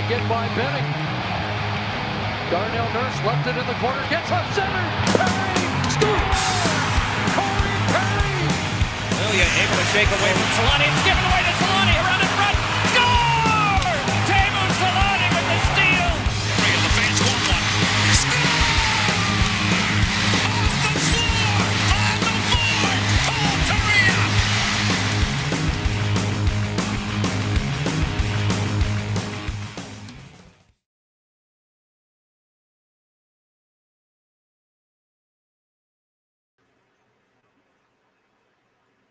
again by Benning. Darnell Nurse left it in the corner, gets up center. Perry scores! Corey Perry! Lilia able to shake away from Solani. It's given away to Solani around in front. Score! Teemu Solani with the steal. And the fans want one. Score! On the floor! On the board! Paul Kariya!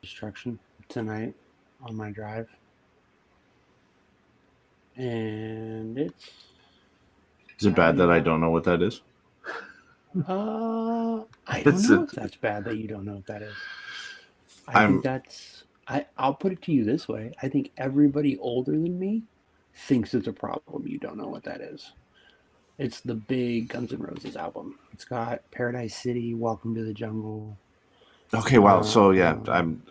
Destruction tonight on my drive, and it's Is it bad that I don't know what that is? I don't know if that's bad that you don't know what that is. I think that's I'll put it to you this way. I think everybody older than me thinks it's a problem you don't know what that is. It's the big Guns N' Roses album. It's got Paradise City, Welcome to the Jungle. Okay, wow. So yeah, I'm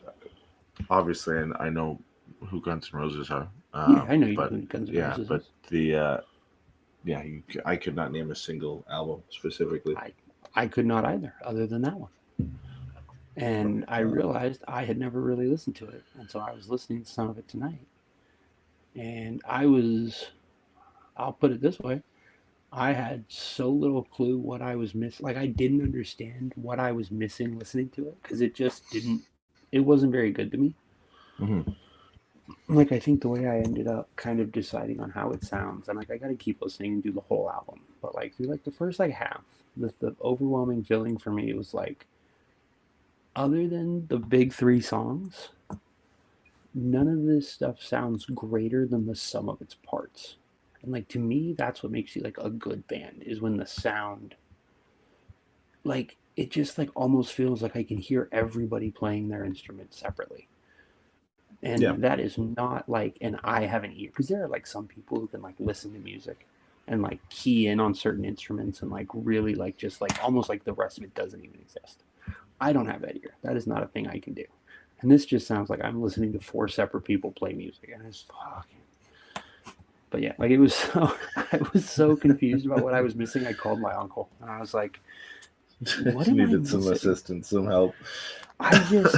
obviously, and I know who Guns N' Roses are. Yeah, I know you know who Guns N' Roses but is. I could not name a single album specifically. I could not either, other than that one. And I realized I had never really listened to it, and so I was listening to some of it tonight. And I'll put it this way, I had so little clue what I was missing. Like, I didn't understand what I was missing listening to it, because it wasn't very good to me. Mm-hmm. Like, I think the way I ended up kind of deciding on how it sounds, and like, I got to keep listening and do the whole album. But like, through like the first like half, the overwhelming feeling for me was like, other than the big three songs, none of this stuff sounds greater than the sum of its parts. And like, to me, that's what makes you like a good band, is when the sound, like, it just like almost feels like I can hear everybody playing their instruments separately. And that is not like an I have an ear, because there are like some people who can like listen to music and like key in on certain instruments and like really like just like almost like the rest of it doesn't even exist. I don't have that ear. That is not a thing I can do. And this just sounds like I'm listening to four separate people play music, and it's fucking. But yeah, like, it was so, I was so confused about what I was missing. I called my uncle, and I was like, what am I Needed some missing? assistance, some help. I think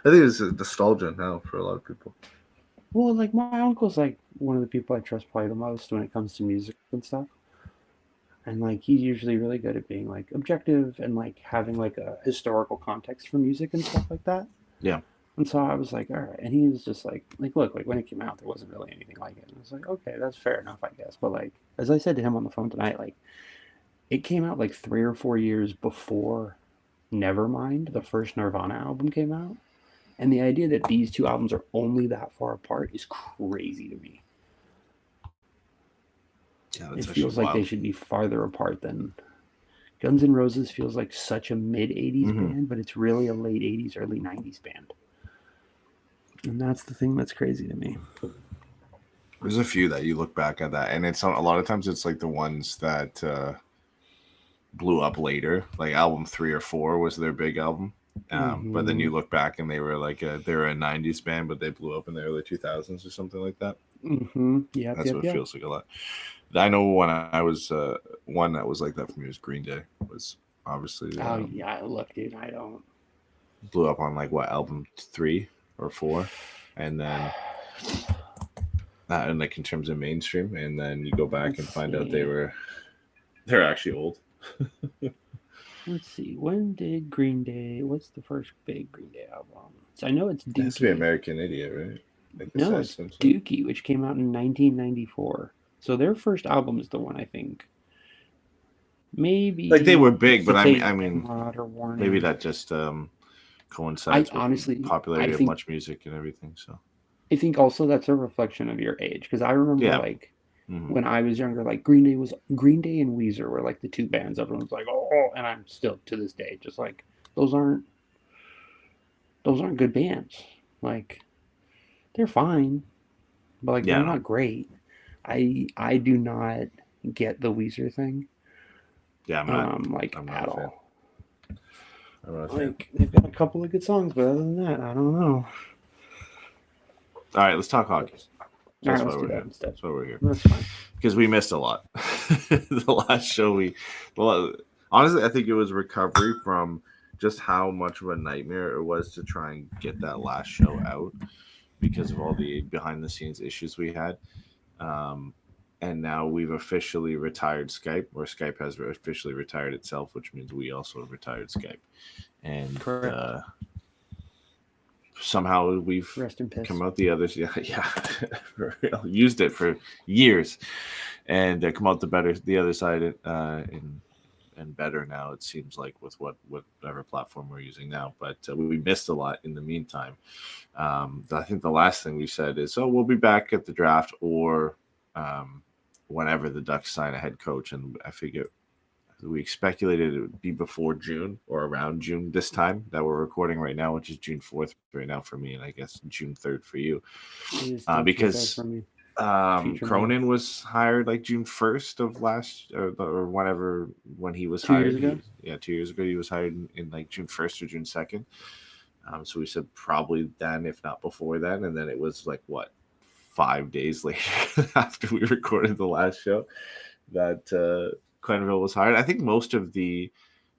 it's nostalgia now for a lot of people. Well, like, my uncle's like one of the people I trust probably the most when it comes to music and stuff. And like, he's usually really good at being like objective and like having like a historical context for music and stuff like that. Yeah. And so I was like, all right. And he was just like, look, like, when it came out, there wasn't really anything like it. And I was like, okay, that's fair enough, I guess. But like, as I said to him on the phone tonight, like, it came out like 3 or 4 years before Nevermind, the first Nirvana album, came out. And the idea that these two albums are only that far apart is crazy to me. Yeah, it feels like they should be farther apart than Guns N' Roses. Feels like such a mid-'80s band, but it's really a late 80s, early 90s band. And that's the thing that's crazy to me. There's a few that you look back at that, and it's a lot of times it's like the ones that blew up later, like album 3 or 4 was their big album. But then you look back and they were like they were a 90s band, but they blew up in the early 2000s or something like that. Yeah, that's what it feels like a lot. I know when I was one that was like that for me was Green Day. Was obviously look, dude, I don't blew up on like what, album 3 or 4, and then and like in terms of mainstream, and then you go back and find out they're actually old. Let's see. When did Green Day? What's the first big Green Day album? So I know it's Dookie. It has to be American Idiot, right? Like no, it's Dookie, which came out in 1994. So their first album is the one I think. Maybe like they were big, but I mean, maybe that just coincides with the popularity of much music and everything. So I think also that's a reflection of your age, because I remember when I was younger, like Green Day and Weezer were like the two bands everyone's like, oh, and I'm still to this day just like, those aren't good bands. Like, they're fine, but like they're not great. I do not get the Weezer thing. Yeah, I'm not at all. Like, they've got a couple of good songs, but other than that, I don't know. All right, let's talk hockey. All right, That's why let's do we're that here. instead. That's why we're here. That's fine. Because we missed a lot. The last show honestly, I think it was recovery from just how much of a nightmare it was to try and get that last show out because of all the behind the scenes issues we had. And now we've officially retired Skype, or Skype has officially retired itself, which means we also have retired Skype. And somehow we've Rest in peace. come out the others. Yeah, for real. Used it for years, and come out the other side, and better now. It seems like with whatever platform we're using now. But we missed a lot in the meantime. I think the last thing we said is, we'll be back at the draft or whenever the Ducks sign a head coach, and I figure we speculated it would be before June or around June this time that we're recording right now, which is June 4th right now for me, and I guess June 3rd for you. Because Cronin was hired like June 1st of last or whenever when he was hired. 2 years ago? 2 years ago he was hired in like June 1st or June 2nd. So we said probably then, if not before then, and then it was like 5 days later after we recorded the last show that Quenneville was hired. I think most of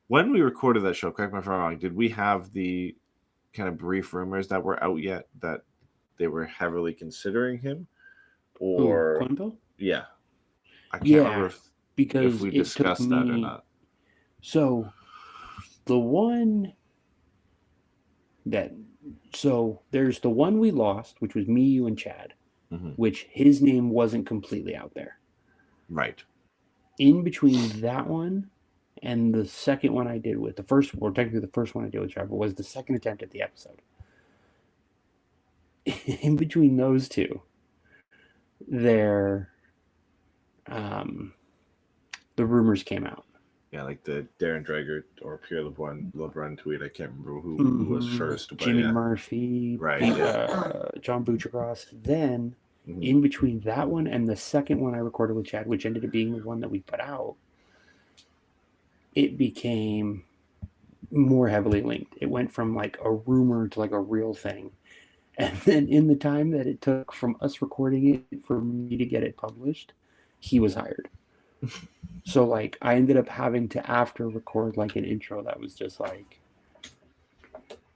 when we recorded that show, correct me if I'm wrong, did we have the kind of brief rumors that were out yet that they were heavily considering him? Or Quenneville? Yeah. I can't remember if we discussed that or not. So the one there's the one we lost, which was me, you, and Chad, which his name wasn't completely out there. Right. In between that one and the second one I did with the first one I did with Trevor was the second attempt at the episode. In between those two, the rumors came out. Yeah, like the Darren Dreger or Pierre LeBrun tweet. I can't remember who was first. But Jimmy Murphy, right? John Bucharacross. Then in between that one and the second one I recorded with Chad, which ended up being the one that we put out, it became more heavily linked. It went from like a rumor to like a real thing. And then in the time that it took from us recording it for me to get it published, he was hired. So like I ended up having to after record like an intro that was just like,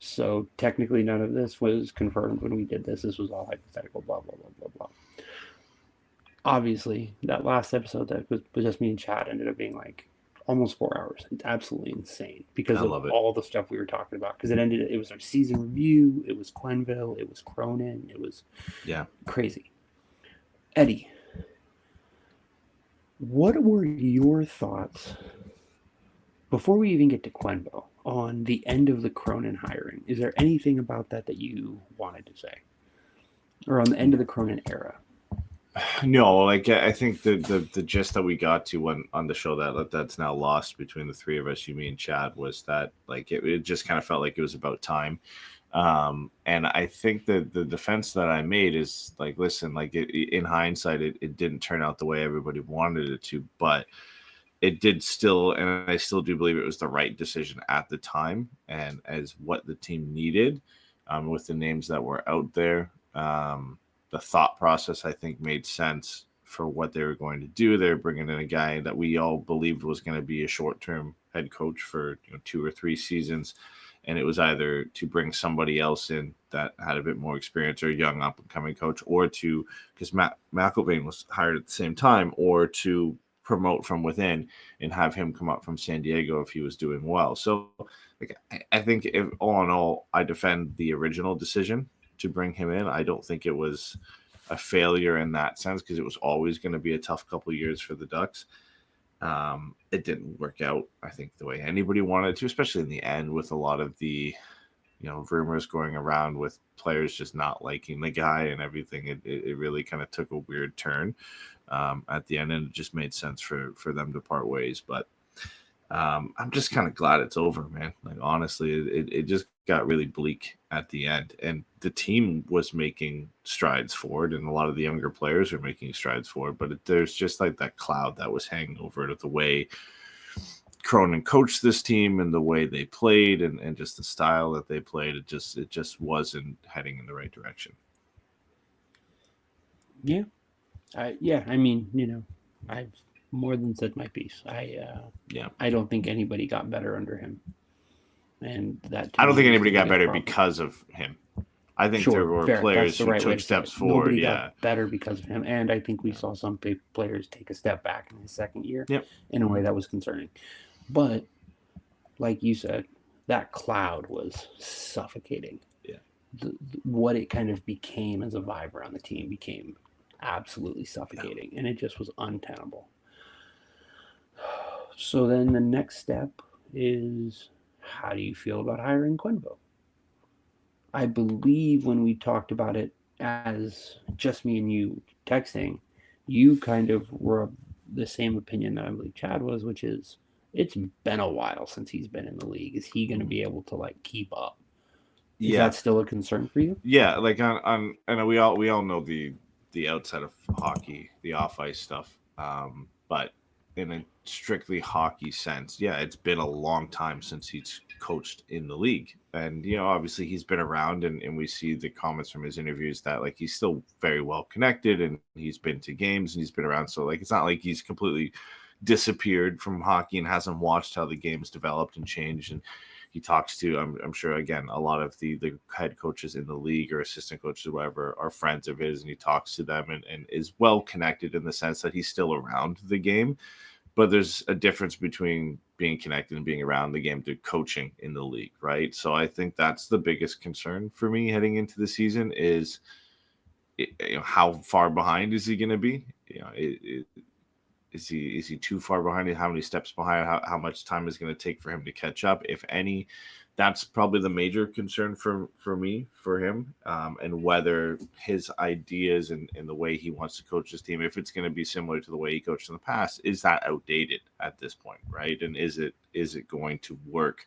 so technically none of this was confirmed when we did this. This was all hypothetical, blah, blah, blah, blah, blah. Obviously, that last episode that was just me and Chad ended up being like almost 4 hours. It's absolutely insane because of all the stuff we were talking about. Because it was our season review. It was Quenneville. It was Cronin. It was crazy. Eddy, what were your thoughts before we even get to Quenneville on the end of the Cronin hiring? Is there anything about that you wanted to say, or on the end of the Cronin era? No, like I think the gist that we got to on the show that's now lost between the three of us, you, me, and Chad, was that like it just kind of felt like it was about time. And I think that the defense that I made is like, listen, like in hindsight, it didn't turn out the way everybody wanted it to, but it did still, and I still do believe it was the right decision at the time and as what the team needed with the names that were out there. The thought process, I think, made sense for what they were going to do. They're bringing in a guy that we all believed was going to be a short-term head coach for 2 or 3 seasons. And it was either to bring somebody else in that had a bit more experience or a young up-and-coming coach, or because Matt McIlvain was hired at the same time, or to promote from within and have him come up from San Diego if he was doing well. So like, I think all in all, I defend the original decision to bring him in. I don't think it was a failure in that sense because it was always going to be a tough couple of years for the Ducks. It didn't work out, I think, the way anybody wanted to, especially in the end with a lot of the, rumors going around with players just not liking the guy and everything. It really kind of took a weird turn at the end, and it just made sense for them to part ways. But I'm just kind of glad it's over, man. Like, honestly, it just got really bleak at the end, and the team was making strides forward, and a lot of the younger players were making strides forward, but there's just like that cloud that was hanging over it of the way Cronin coached this team and the way they played and just the style that they played. It just wasn't heading in the right direction. Yeah. I mean, I've more than said my piece. Yeah. I don't think anybody got better under him, and that to I don't me think was anybody the got biggest better problem. because of him. I think there Sure, were fair. That's players the who right way took to say steps it. forward. Nobody Yeah. got better because of him, and I think we saw some players take a step back in his second year Yep. in a way that was concerning. But like you said, that cloud was suffocating. Yeah. What it kind of became as a vibe around the team became absolutely suffocating, and it just was untenable. So then the next step is, how do you feel about hiring Quenneville? I believe when we talked about it as just me and you texting, you kind of were of the same opinion that I believe Chad was, which is it's been a while since he's been in the league. Is he going to be able to keep up? Is Yeah. that still a concern for you? Yeah, like on and we all know the outside of hockey, the off ice stuff. But in a strictly hockey sense, yeah, it's been a long time since he's coached in the league. And obviously he's been around, and we see the comments from his interviews that he's still very well connected, and he's been to games and he's been around. So it's not like he's completely disappeared from hockey and hasn't watched how the game's developed and changed. And he talks to, I'm sure, again, a lot of the head coaches in the league or assistant coaches or whatever are friends of his, and he talks to them and is well connected in the sense that he's still around the game. But there's a difference between being connected and being around the game to coaching in the league, right? So I think that's the biggest concern for me heading into the season is how far behind is he going to be? Is he too far behind? How many steps behind? How much time is going to take for him to catch up, if any? That's probably the major concern for me, for him, and whether his ideas and the way he wants to coach his team, if it's going to be similar to the way he coached in the past, is that outdated at this point, right? And is it going to work?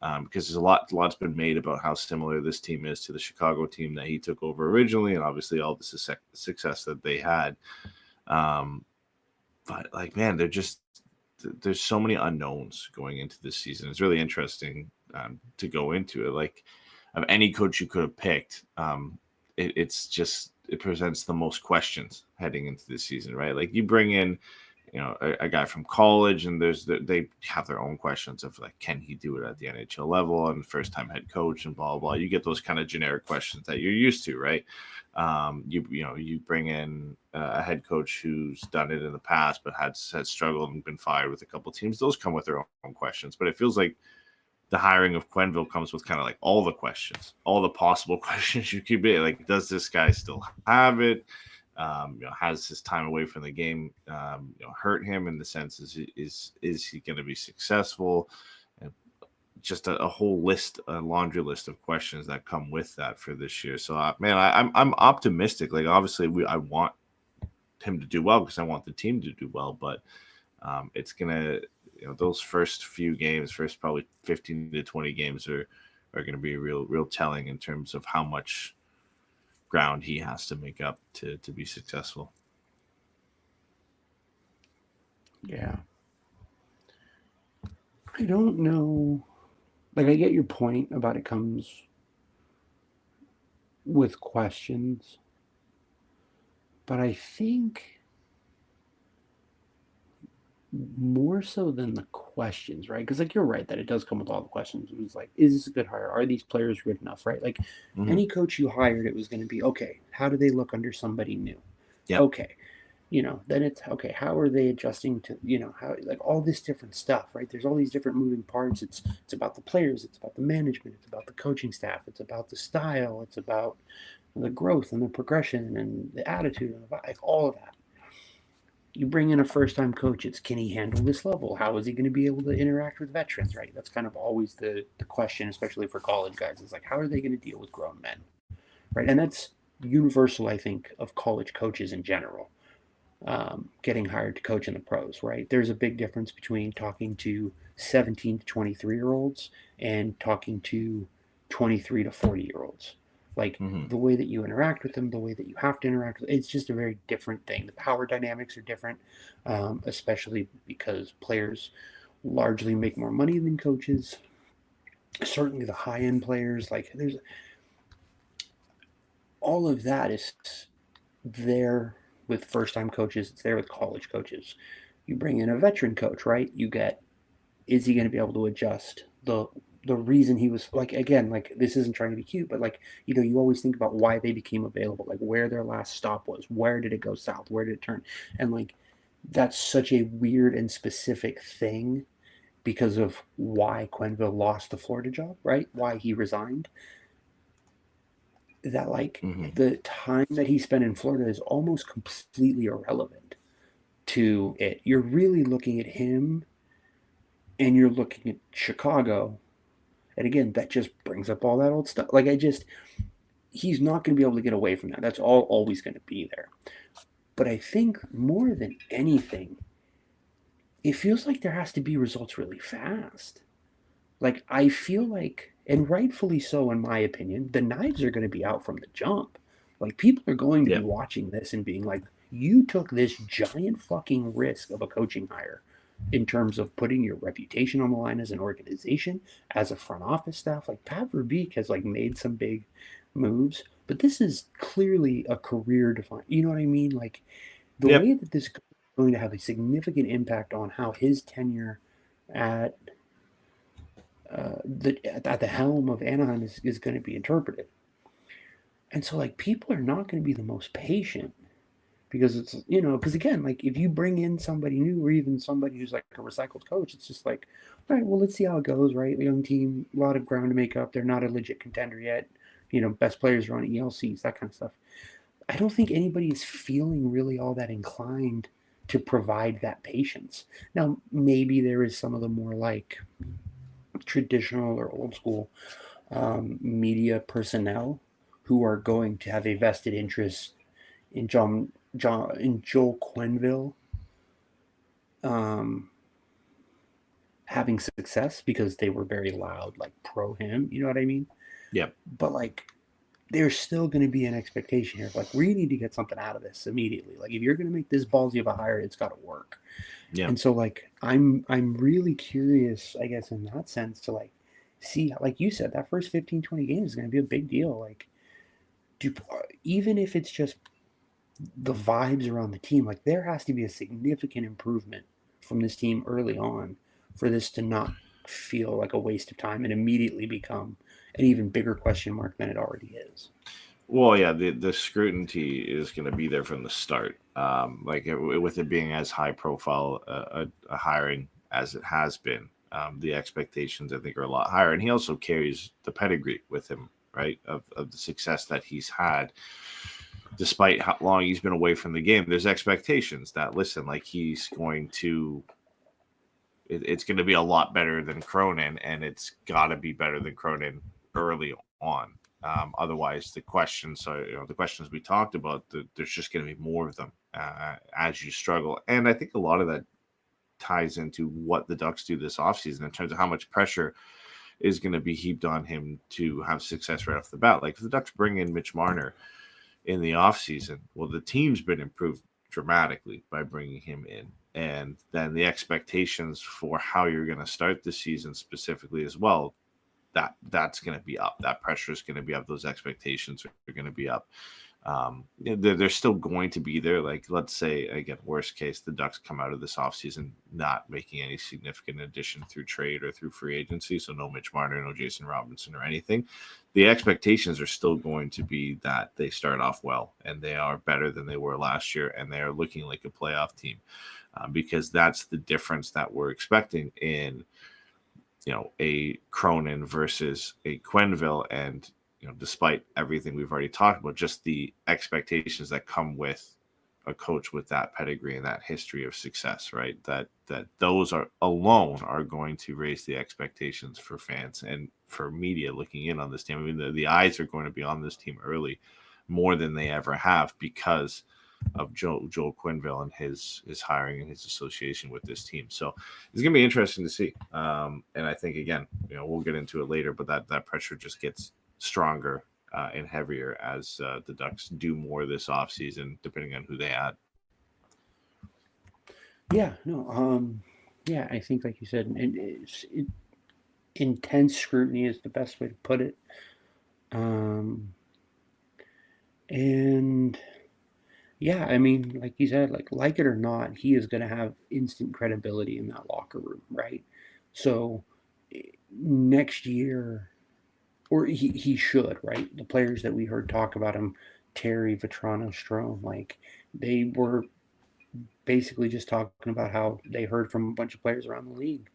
Because there's lot's been made about how similar this team is to the Chicago team that he took over originally, and obviously all the success that they had. But man, there's so many unknowns going into this season. It's really interesting to go into it. Of any coach you could have picked, it presents the most questions heading into this season, right? You bring in, a guy from college, and they have their own questions of can he do it at the NHL level and first time head coach and blah blah. You get those kind of generic questions that you're used to, right? You bring in a head coach who's done it in the past but has struggled and been fired with a couple teams. Those come with their own questions, but it feels like the hiring of Quenneville comes with kind of all the questions, all the possible questions you could be does this guy still have it? Has his time away from the game hurt him in the sense is he going to be successful? And just a whole list, a laundry list of questions that come with that for this year. So man, I'm optimistic. Obviously I want him to do well because I want the team to do well, but it's gonna those first few games, first probably 15 to 20 games are going to be real telling in terms of how much ground he has to make up to be successful. Yeah. I don't know. I get your point about it comes with questions, but I think more so than the questions, right? Because you're right that it does come with all the questions. It was is this a good hire? Are these players good enough, right? Any coach you hired, it was going to be, okay, how do they look under somebody new? Yep. Okay. Then it's, okay, how are they adjusting to, how, all this different stuff, right? There's all these different moving parts. It's about the players. It's about the management. It's about the coaching staff. It's about the style. It's about the growth and the progression and the attitude and all of that. You bring in a first-time coach, it's, can he handle this level? How is he going to be able to interact with veterans, right? That's kind of always the question, especially for college guys. It's how are they going to deal with grown men, right? And that's universal, I think, of college coaches in general, getting hired to coach in the pros, right? There's a big difference between talking to 17 to 23-year-olds and talking to 23 to 40-year-olds. The way that you interact with them, the way that you have to interact with them, it's just a very different thing. The power dynamics are different, especially because players largely make more money than coaches. Certainly the high-end players, there's all of that is there with first-time coaches. It's there with college coaches. You bring in a veteran coach, right? Is he going to be able to adjust the reason he was like, again, like, this isn't trying to be cute, but like, you always think about why they became available, like where their last stop was, where did it go south, where did it turn, and like that's such a weird and specific thing because of why Quenneville lost the Florida job, right? Why he resigned. That like the time that he spent in Florida is almost completely irrelevant to it. You're really looking at him and you're looking at Chicago. And again, that just brings up all that old stuff. Like he's not going to be able to get away from that. That's always going to be there. But I think more than anything, it feels like there has to be results really fast. Like I feel like, and rightfully so in my opinion, the knives are going to be out from the jump. Like people are going to be watching this and being like, you took this giant fucking risk of a coaching hire in terms of putting your reputation on the line as an organization, as a front office staff. Like Pat Verbeek has like made some big moves, but this is clearly a career define. You know what I mean? Like the way that this is going to have a significant impact on how his tenure at at the helm of Anaheim is going to be interpreted. And so like people are not going to be the most patient because it's, because again, like if you bring in somebody new or even somebody who's like a recycled coach, it's just like, all right, well, let's see how it goes, right? Young team, a lot of ground to make up. They're not a legit contender yet. Best players are on ELCs, that kind of stuff. I don't think anybody is feeling really all that inclined to provide that patience. Now, maybe there is some of the more like traditional or old school media personnel who are going to have a vested interest in Joel Quenneville having success because they were very loud, like pro him. You know what I mean? Yep. But like, there's still going to be an expectation here. Like, we need to get something out of this immediately. Like, if you're going to make this ballsy of a hire, it's got to work. Yeah. And so, like, I'm really curious, I guess, in that sense, to like see, like you said, that first 15, 20 games is going to be a big deal. Like, even if it's just the vibes around the team, like there has to be a significant improvement from this team early on for this to not feel like a waste of time and immediately become an even bigger question mark than it already is. Well, yeah, the scrutiny is going to be there from the start. With it being as high profile a hiring as it has been, the expectations I think are a lot higher. And he also carries the pedigree with him, right, of the success that he's had. Despite how long he's been away from the game, there's expectations that, listen, like he's going to, it's going to be a lot better than Cronin, and it's got to be better than Cronin early on. Otherwise, the questions we talked about, there's just going to be more of them as you struggle. And I think a lot of that ties into what the Ducks do this offseason in terms of how much pressure is going to be heaped on him to have success right off the bat. Like if the Ducks bring in Mitch Marner in the offseason, well, the team's been improved dramatically by bringing him in. And then the expectations for how you're going to start the season specifically as well, that's going to be up. That pressure is going to be up. Those expectations are going to be up. They're still going to be there. Like, let's say, again, worst case, the Ducks come out of this offseason not making any significant addition through trade or through free agency. So no Mitch Marner, no Jason Robertson or anything. The expectations are still going to be that they start off well and they are better than they were last year and they are looking like a playoff team because that's the difference that we're expecting in, a Cronin versus a Quenneville. And, despite everything we've already talked about, just the expectations that come with a coach with that pedigree and that history of success, right? That those are alone are going to raise the expectations for fans and for media looking in on this team. I mean, the eyes are going to be on this team early more than they ever have because of Joel Quenneville and his hiring and his association with this team. So it's going to be interesting to see. And I think, again, we'll get into it later, but that pressure just gets stronger and heavier as the Ducks do more this offseason, depending on who they add. Yeah, no, I think, like you said, intense scrutiny is the best way to put it. And Yeah, I mean, like you said, like it or not, he is going to have instant credibility in that locker room, right? So next year, or he should, right? The players that we heard talk about him, Terry, Vetrano, Strome, like they were basically just talking about how they heard from a bunch of players around the league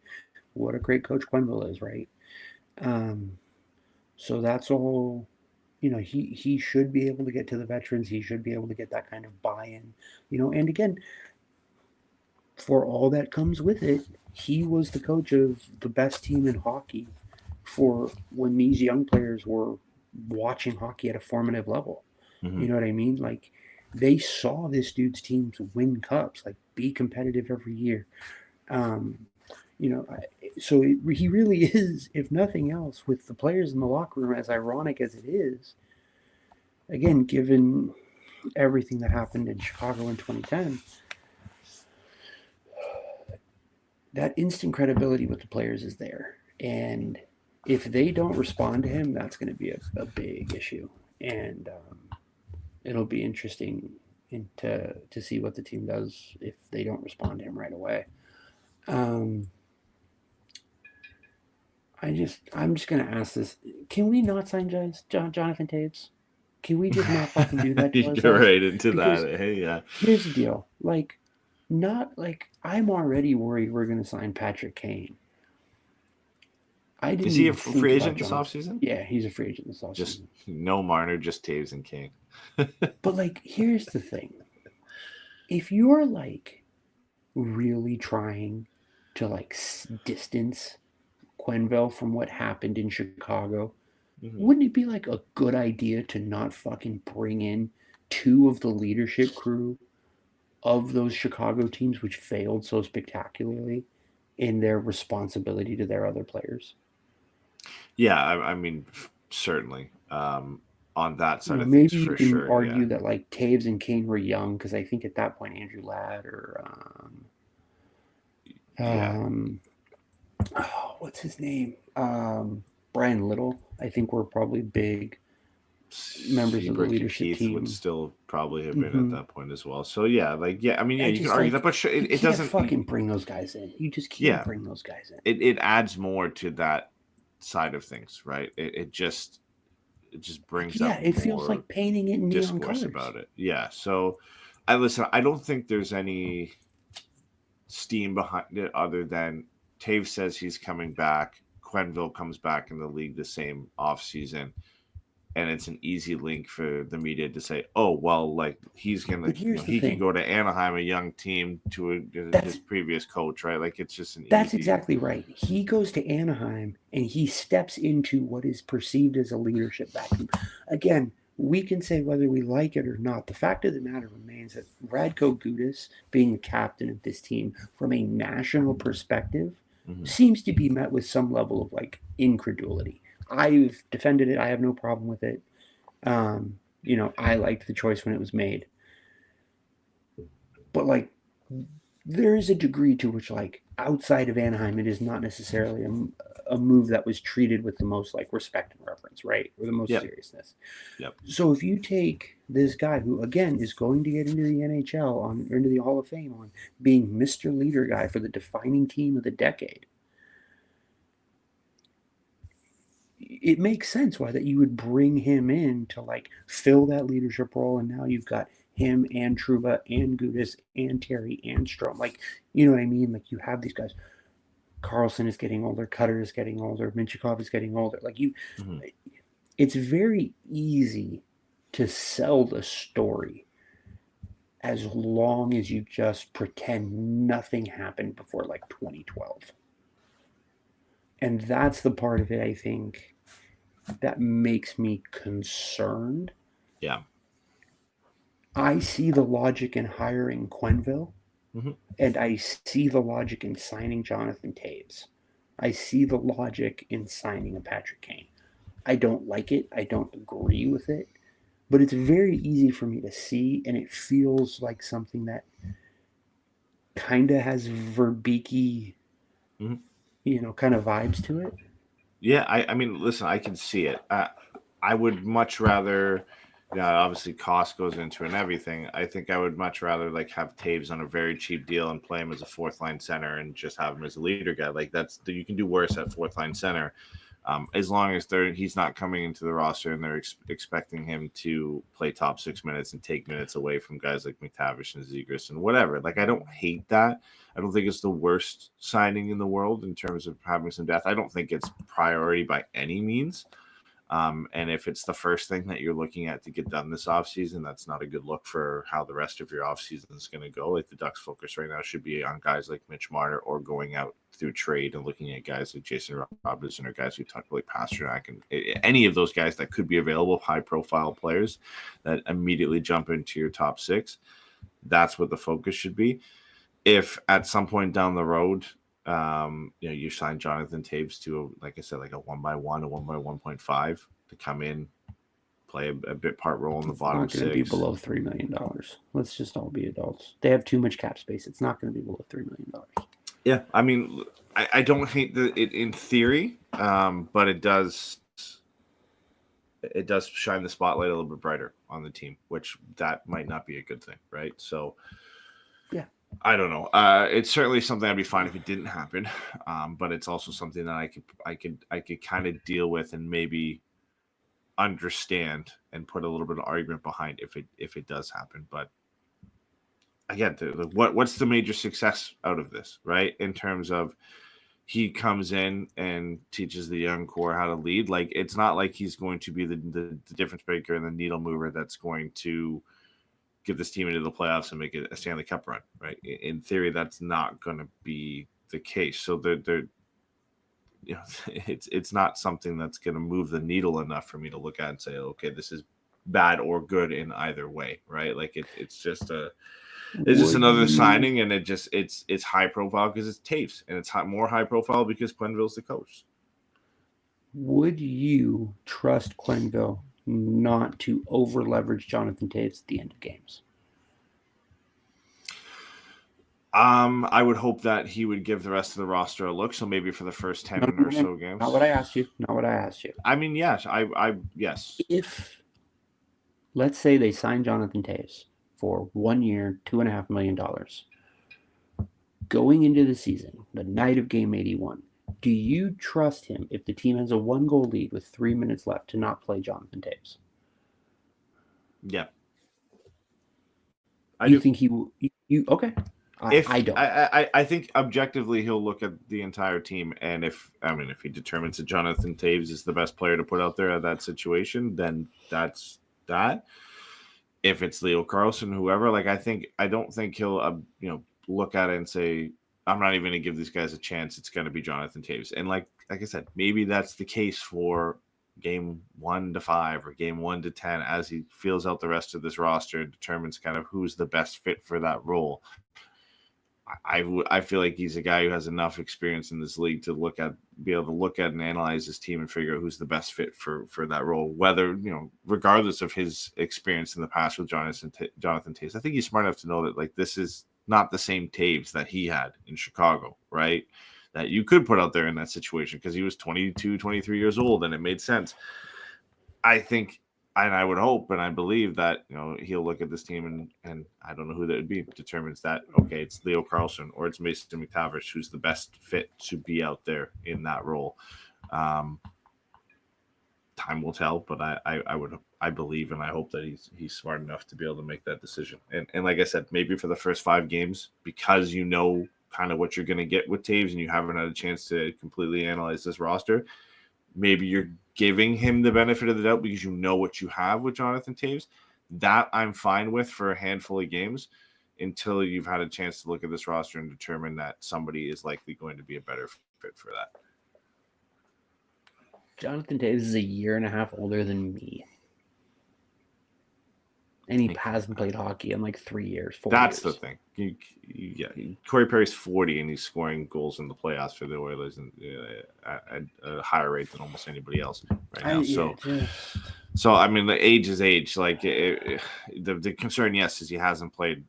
what a great coach Quenneville is, right? Um, so that's all. He should be able to get to the veterans. He should be able to get that kind of buy-in. And again, for all that comes with it, he was the coach of the best team in hockey for when these young players were watching hockey at a formative level. Mm-hmm. You know what I mean? Like they saw this dude's teams win cups, like be competitive every year. Um, so he really is, if nothing else, with the players in the locker room, as ironic as it is, again, given everything that happened in Chicago in 2010, that instant credibility with the players is there. And if they don't respond to him, that's going to be a big issue. And it'll be interesting to see what the team does if they don't respond to him right away. I'm just gonna ask this: can we not sign Jonathan Taves? Can we just not fucking do that to You ourselves? go right into Because that. Hey, yeah. here's the deal: I'm already worried we're gonna sign Patrick Kane. I didn't. Is he a even think free about agent this Jonathan. offseason? Yeah, he's a free agent this offseason. Just no Marner, just Taves and King. But here's the thing: if you're really trying to distance Quenneville from what happened in Chicago, wouldn't it be a good idea to not fucking bring in two of the leadership crew of those Chicago teams which failed so spectacularly in their responsibility to their other players? Yeah, I mean, certainly. On that side of Maybe things, you for can sure. argue Yeah. that Taves and Kane were young, because I think at that point Andrew Ladd or what's his name? Brian Little, I think were probably big members of the Seabrook and leadership Keith team. would still probably have been at that point as well. So yeah, I mean, yeah, you can argue that, but you it can't doesn't fucking bring those guys in. You just can't bring those guys in. It adds more to that side of things, right? It just brings up it more feels like painting it in neon discourse colors about it. Yeah. So I don't think there's any steam behind it other than Taves says he's coming back. Quenneville comes back in the league the same offseason. And it's an easy link for the media to say, "Oh, well, he's gonna, he can go to Anaheim, a young team, to his previous coach, right?" It's just That's exactly right. He goes to Anaheim and he steps into what is perceived as a leadership vacuum. Again, we can say whether we like it or not. The fact of the matter remains that Radko Gudas, being the captain of this team, from a national perspective, seems to be met with some level of incredulity. I've defended it. I have no problem with it. I liked the choice when it was made. But there is a degree to which outside of Anaheim, it is not necessarily a move that was treated with the most respect and reverence, right? Or the most seriousness. Yep. So if you take this guy who, again, is going to get into the NHL or into the Hall of Fame on being Mr. Leader guy for the defining team of the decade, it makes sense why that you would bring him in to fill that leadership role. And now you've got him and Trouba and Gudas and Terry and Strome. You know what I mean? You have these guys. Carlson is getting older. Cutter is getting older. Minchikov is getting older. It's very easy to sell the story as long as you just pretend nothing happened before 2012. And that's the part of it, I think, that makes me concerned. Yeah. I see the logic in hiring Quenneville, and I see the logic in signing Jonathan Taves. I see the logic in signing a Patrick Kane. I don't like it. I don't agree with it. But it's very easy for me to see, and it feels like something that kind of has Verbeeky, kind of vibes to it. Yeah, I mean, listen, I can see it. I would much rather Yeah, obviously cost goes into it and everything. I think I would much rather like have Taves on a very cheap deal and play him as a fourth line center and just have him as a leader guy. Like you can do worse at fourth line center, as long as he's not coming into the roster and they're expecting him to play top 6 minutes and take minutes away from guys like McTavish and Zegras and whatever. Like I don't hate that. I don't think it's the worst signing in the world in terms of having some depth. I don't think it's priority by any means. And if it's the first thing that you're looking at to get done this offseason, that's not a good look for how the rest of your offseason is going to go. Like the Ducks' focus right now should be on guys like Mitch Marner or going out through trade and looking at guys like Jason Robertson or guys we talked about like Pasternak and any of those guys that could be available, high-profile players that immediately jump into your top 6. That's what the focus should be. If at some point down the road, you sign Jonathan Taves to, like I said, like a 1x1, a 1x1.5 to come in, play a bit part role in the bottom It's not going to be six. below $3 million. Let's just all be adults. They have too much cap space. It's not going to be below $3 million. Yeah, I mean, I don't hate it in theory, but it does shine the spotlight a little bit brighter on the team, which that might not be a good thing, right? So, yeah. I don't know. It's certainly something I'd be fine if it didn't happen, but it's also something that I could kind of deal with and maybe understand and put a little bit of argument behind if it does happen. But again, what's the major success out of this, right? In terms of he comes in and teaches the young core how to lead. Like it's not like he's going to be the difference maker and the needle mover that's going to get this team into the playoffs and make it a Stanley Cup run, right? In theory, that's not going to be the case. So it's not something that's going to move the needle enough for me to look at and say, okay, this is bad or good in either way, right? Like it's just another signing, and it's high profile because it's Taves, and it's more high profile because Quenneville's the coach. Would you trust Quenneville not to over leverage Jonathan Taves at the end of games? I would hope that he would give the rest of the roster a look. So maybe for the first 10 or so games. Not what I asked you. I mean, yes, yes. If let's say they sign Jonathan Taves for 1 year, $2.5 million, going into the season, the night of game 81. Do you trust him if the team has a 1-goal lead with 3 minutes left to not play Jonathan Taves? Yeah. You think he will? Okay. I don't. I think objectively he'll look at the entire team, and if he determines that Jonathan Taves is the best player to put out there at that situation, then that's that. If it's Leo Carlsson, whoever, I don't think he'll look at it and say, I'm not even going to give these guys a chance. It's going to be Jonathan Taves. And like I said, maybe that's the case for game 1 to 5 or game 1 to 10 as he feels out the rest of this roster and determines kind of who's the best fit for that role. I feel like he's a guy who has enough experience in this league to be able to look at and analyze his team and figure out who's the best fit for that role, whether, regardless of his experience in the past with Jonathan Taves. I think he's smart enough to know that this is not the same Taves that he had in Chicago, right? That you could put out there in that situation because he was 22, 23 years old and it made sense. I think, and I would hope and I believe that, he'll look at this team and I don't know who that would be, determines that, okay, it's Leo Carlsson or it's Mason McTavish who's the best fit to be out there in that role. Time will tell, but I believe and I hope that he's smart enough to be able to make that decision. And like I said, maybe for the first 5 games, because kind of what you're going to get with Taves and you haven't had a chance to completely analyze this roster, maybe you're giving him the benefit of the doubt because you know what you have with Jonathan Taves. That I'm fine with for a handful of games until you've had a chance to look at this roster and determine that somebody is likely going to be a better fit for that. Jonathan Taves is 1.5 years older than me. And he hasn't played hockey in 3 years, 4 That's years. the thing. Corey Perry's 40 and he's scoring goals in the playoffs for the Oilers at a higher rate than almost anybody else right now. So I mean, the age is age. The concern, yes, is he hasn't played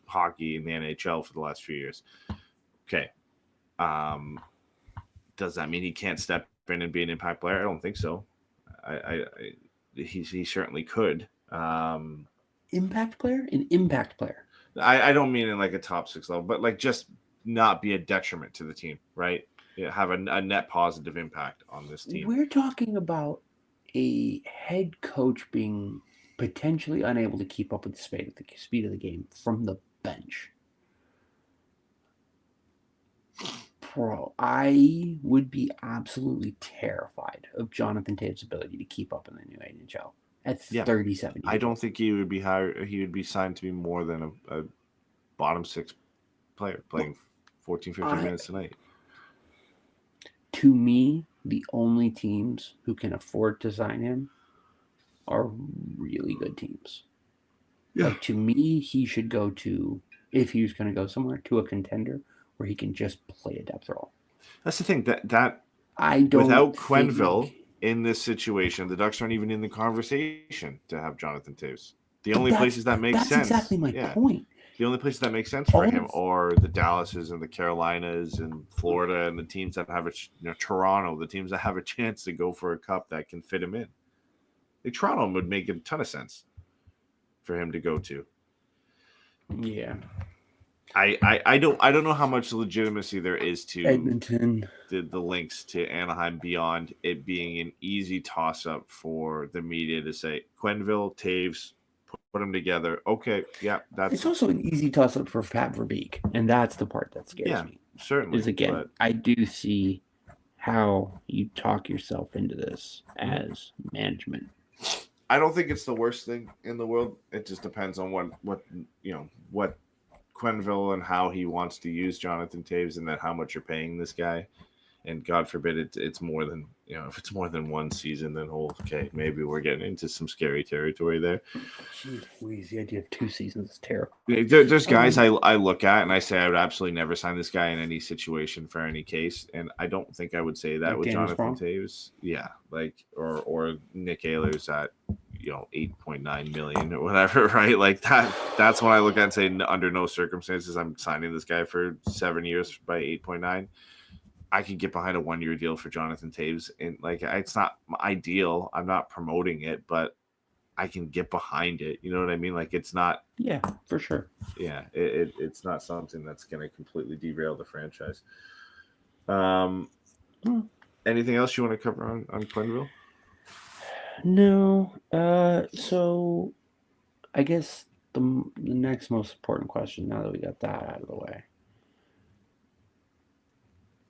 hockey in the NHL for the last few years. Okay. Does that mean he can't step in and be an impact player? I don't think so. He certainly could. Impact player? An impact player. I don't mean in like a top 6 level, but like just not be a detriment to the team, right? Have a net positive impact on this team. We're talking about a head coach being potentially unable to keep up with the speed of the game from the bench. Bro, I would be absolutely terrified of Jonathan Taves' ability to keep up in the new NHL at 37 years I don't old. think he would be hired. He would be signed to be more than a bottom 6 player playing 14, 15 minutes a night. To me, the only teams who can afford to sign him are really good teams. Yeah. Like, to me, he should go to, if he was going to go somewhere, to a contender where he can just play a depth role. That's the thing that I don't without think... Quenneville in this situation, the Ducks aren't even in the conversation to have Jonathan Taves. The only places that make sense. That's exactly my point. The only places that make sense for him are the Dallases and the Carolinas and Florida and the teams that have Toronto, the teams that have a chance to go for a cup that can fit him in. Like, Toronto would make a ton of sense for him to go to. Yeah. I don't know how much legitimacy there is to Edmonton, the links to Anaheim beyond it being an easy toss-up for the media to say Quenneville, Taves, put them together. Okay, yeah, that's... It's also an easy toss-up for Pat Verbeek, and that's the part that scares me. Certainly. Is, again, I do see how you talk yourself into this as management. I don't think it's the worst thing in the world. It just depends on what Quenneville and how he wants to use Jonathan Taves, and then how much you're paying this guy. And God forbid it's more than, if it's more than one season, then okay, maybe we're getting into some scary territory there. Jeez, the idea of 2 seasons is terrible. There's guys I look at and I say I would absolutely never sign this guy in any situation for any case, and I don't think I would say that like with Daniel Jonathan Sprong? Taves. Yeah, like or Nick Ehlers at 8.9 million or whatever, right? Like that's when I look at and say under no circumstances I'm signing this guy for 7 years by 8.9. I could get behind a 1-year deal for Jonathan Taves, and like, it's not ideal. I'm not promoting it, but I can get behind it. You know what I mean? Like, it's not. Yeah, for sure. Yeah, it's not something that's going to completely derail the franchise. Anything else you want to cover on Quenneville? No. So I guess the next most important question, now that we got that out of the way,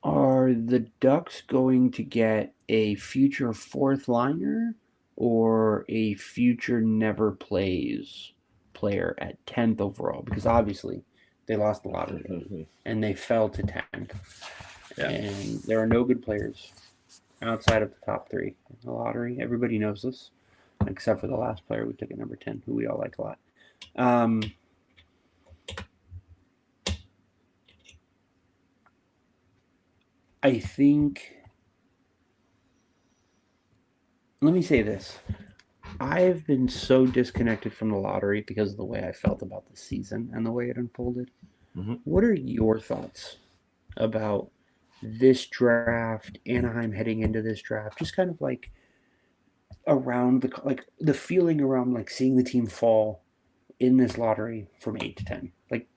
are the Ducks going to get a future 4th liner or a future never plays player at 10th overall? Because obviously they lost the lottery and they fell to 10th. Yeah. And there are no good players outside of the top 3 in the lottery. Everybody knows this, except for the last player we took at number 10, who we all like a lot. I think, let me say this. I've been so disconnected from the lottery because of the way I felt about the season and the way it unfolded. Mm-hmm. What are your thoughts about this draft, Anaheim heading into this draft, just kind of like around the feeling around like seeing the team fall in this lottery from 8 to 10? Like,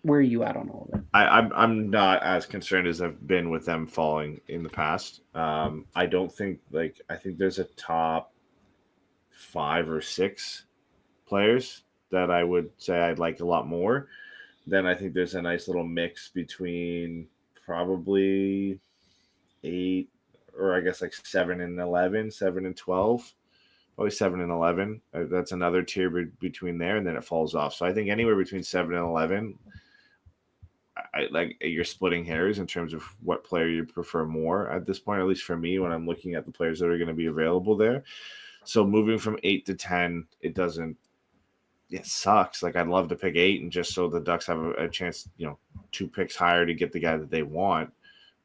where are you at on all of it? I'm not as concerned as I've been with them falling in the past. I don't think I think there's a top 5 or 6 players that I would say I'd like a lot more. Then I think there's a nice little mix between probably 8 or I guess like 7 and 11, 7 and 12, probably 7 and 11. That's another tier between there, and then it falls off. So I think anywhere between 7 and 11. You're splitting hairs in terms of what player you prefer more at this point, at least for me, when I'm looking at the players that are going to be available there. So moving from 8 to 10, it sucks. Like, I'd love to pick 8 and just so the Ducks have a chance, 2 picks higher to get the guy that they want.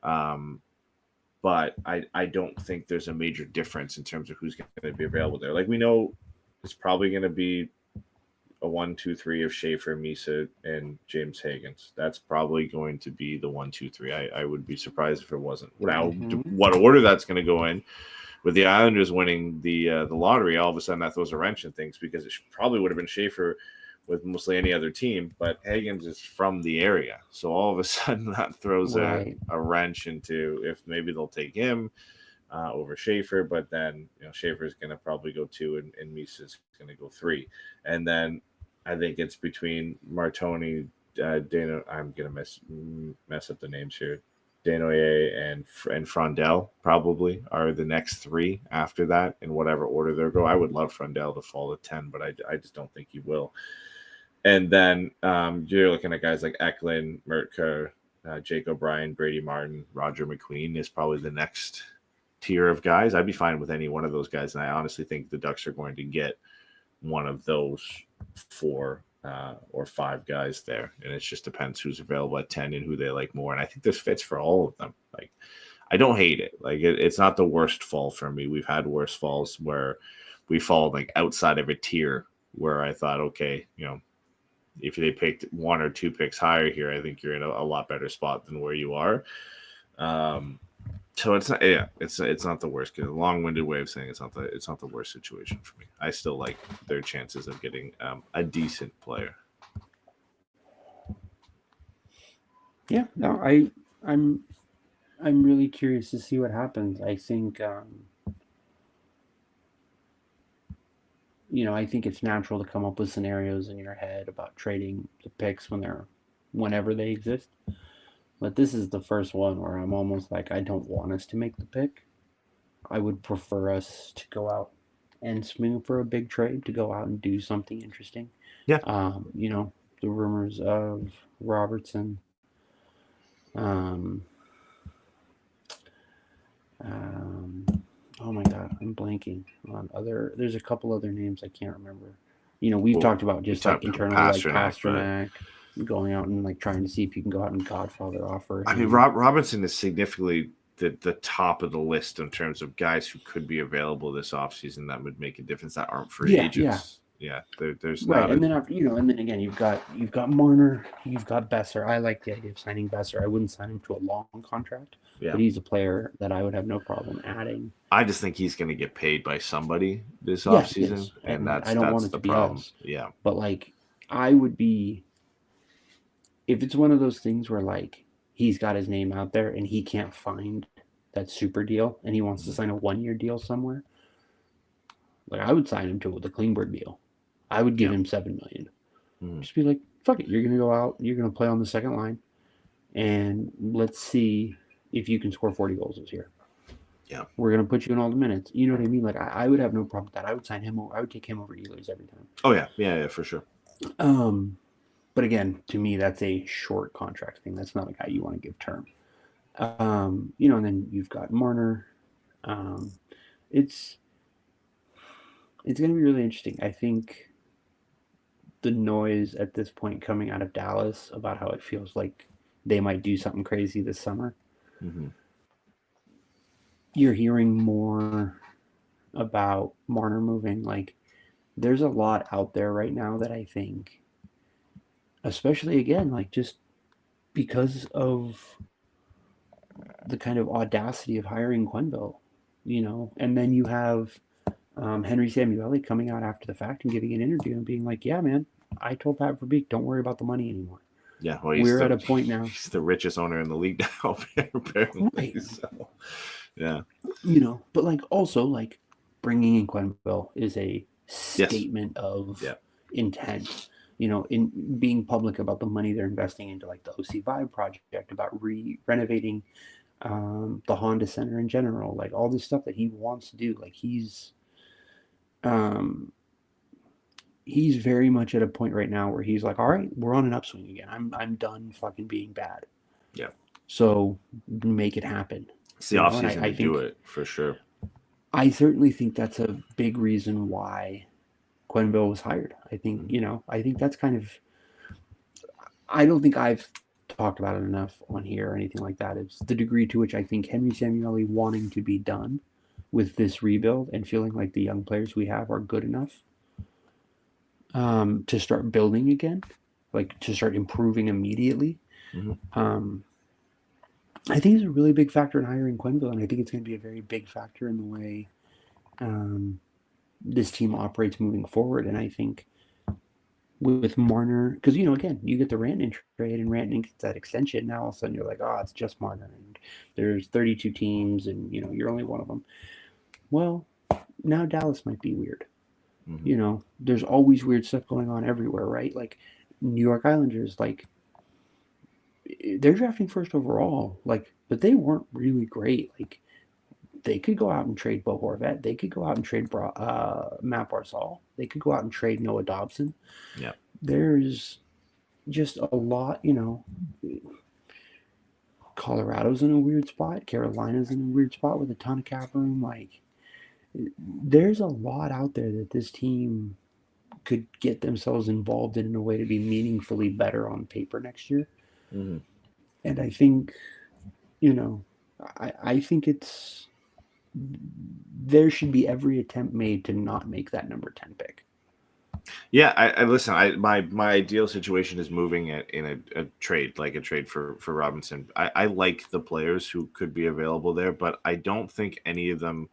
But I don't think there's a major difference in terms of who's going to be available there. Like, we know it's probably going to be a 1, 2, 3 of Schaefer, Misa, and James Higgins. That's probably going to be the 1, 2, 3. I would be surprised if it wasn't. Now, what order that's going to go in, with the Islanders winning the lottery, all of a sudden that throws a wrench in things because it probably would have been Schaefer with mostly any other team, but Hagen's is from the area. So all of a sudden that throws a wrench into if maybe they'll take him over Schaefer, but then Schaefer's going to probably go 2 and Misa's going to go 3. And then I think it's between Martoni, Dano, I'm going to mess up the names here. Danoyer and Frondel probably are the next 3 after that in whatever order they'll go. I would love Frondel to fall to 10, but I just don't think he will. And then you're looking at guys like Eklund, Mertka, Jake O'Brien, Brady Martin, Roger McQueen is probably the next tier of guys. I'd be fine with any one of those guys, and I honestly think the Ducks are going to get one of those 4 or 5 guys there, and it just depends who's available at 10 and who they like more. And I think there's fits for all of them. Like, I don't hate it. Like, it's not the worst fall for me. We've had worse falls where we fall like outside of a tier where I thought, okay, if they picked 1 or 2 picks higher here, I think you're in a lot better spot than where you are. So it's not, it's not the worst. A long-winded way of saying it's not the worst situation for me. I still like their chances of getting a decent player. Yeah, no, I'm really curious to see what happens. I think I think it's natural to come up with scenarios in your head about trading the picks whenever they exist. But this is the first one where I'm almost like, I don't want us to make the pick. I would prefer us to go out and swing for a big trade, to go out and do something interesting. Yeah. The rumors of Robertson. Oh my God, I'm blanking on there's a couple other names I can't remember. We've talked about just like internally, like Pasternak. Going out and like trying to see if you can go out and Godfather offer. I mean, Robinson is significantly the top of the list in terms of guys who could be available this offseason that would make a difference that aren't free agents. Yeah. There's right, not and then after and then again you've got Marner, you've got Besser. I like the idea of signing Besser. I wouldn't sign him to a long contract, but he's a player that I would have no problem adding. I just think he's going to get paid by somebody this offseason, and I don't want it to be problem. Us. Yeah, but like I would be. If it's one of those things where, like, he's got his name out there and he can't find that super deal and he wants to sign a 1-year deal somewhere, like, I would sign him to the Klingberg deal. I would give him $7 million. Just be like, fuck it. You're going to go out. You're going to play on the second line. And let's see if you can score 40 goals this year. Yeah. We're going to put you in all the minutes. You know what I mean? Like, I would have no problem with that. I would sign him. I would take him over Ehlers every time. Oh, yeah. Yeah, for sure. But again, to me, that's a short contract thing. That's not a guy you want to give term. And then you've got Marner. It's going to be really interesting. I think the noise at this point coming out of Dallas about how it feels like they might do something crazy this summer. Mm-hmm. You're hearing more about Marner moving. Like, there's a lot out there right now that I think, especially again, like just because of the kind of audacity of hiring Quenneville, and then you have Henry Samueli coming out after the fact and giving an interview and being like, yeah, man, I told Pat Verbeek, don't worry about the money anymore. Yeah, well, we're at a point now. He's the richest owner in the league now, apparently. Right. So, yeah. But like also like bringing in Quenneville is a statement of intent. In being public about the money they're investing into like the OC Vibe project, about renovating the Honda Center in general, like all this stuff that he wants to do. Like he's very much at a point right now where he's like, all right, we're on an upswing again. I'm done fucking being bad. Yeah. So make it happen. It's the offseason to do it for sure. I certainly think that's a big reason why Quenneville was hired. I think, I think that's kind of, I don't think I've talked about it enough on here or anything like that. It's the degree to which I think Henry Samueli wanting to be done with this rebuild and feeling like the young players we have are good enough to start building again, like to start improving immediately. Mm-hmm. I think it's a really big factor in hiring Quenneville, and I think it's going to be a very big factor in the way this team operates moving forward. And I think with Marner, because, again, you get the Rantanen trade, and Rantanen gets that extension. Now all of a sudden you're like, oh, it's just Marner, and there's 32 teams, and, you're only one of them. Well, now Dallas might be weird. Mm-hmm. There's always weird stuff going on everywhere, right? Like, New York Islanders, like, they're drafting first overall, like, but they weren't really great. Like, they could go out and trade Bo Horvat. They could go out and trade Matt Barzal. They could go out and trade Noah Dobson. Yeah. There's just a lot, Colorado's in a weird spot. Carolina's in a weird spot with a ton of cap room. Like, there's a lot out there that this team could get themselves involved in a way to be meaningfully better on paper next year. Mm-hmm. And I think, I think there should be every attempt made to not make that number 10 pick. Yeah, I listen. My ideal situation is moving it in a trade, like a trade for Robinson. I like the players who could be available there, but I don't think any of them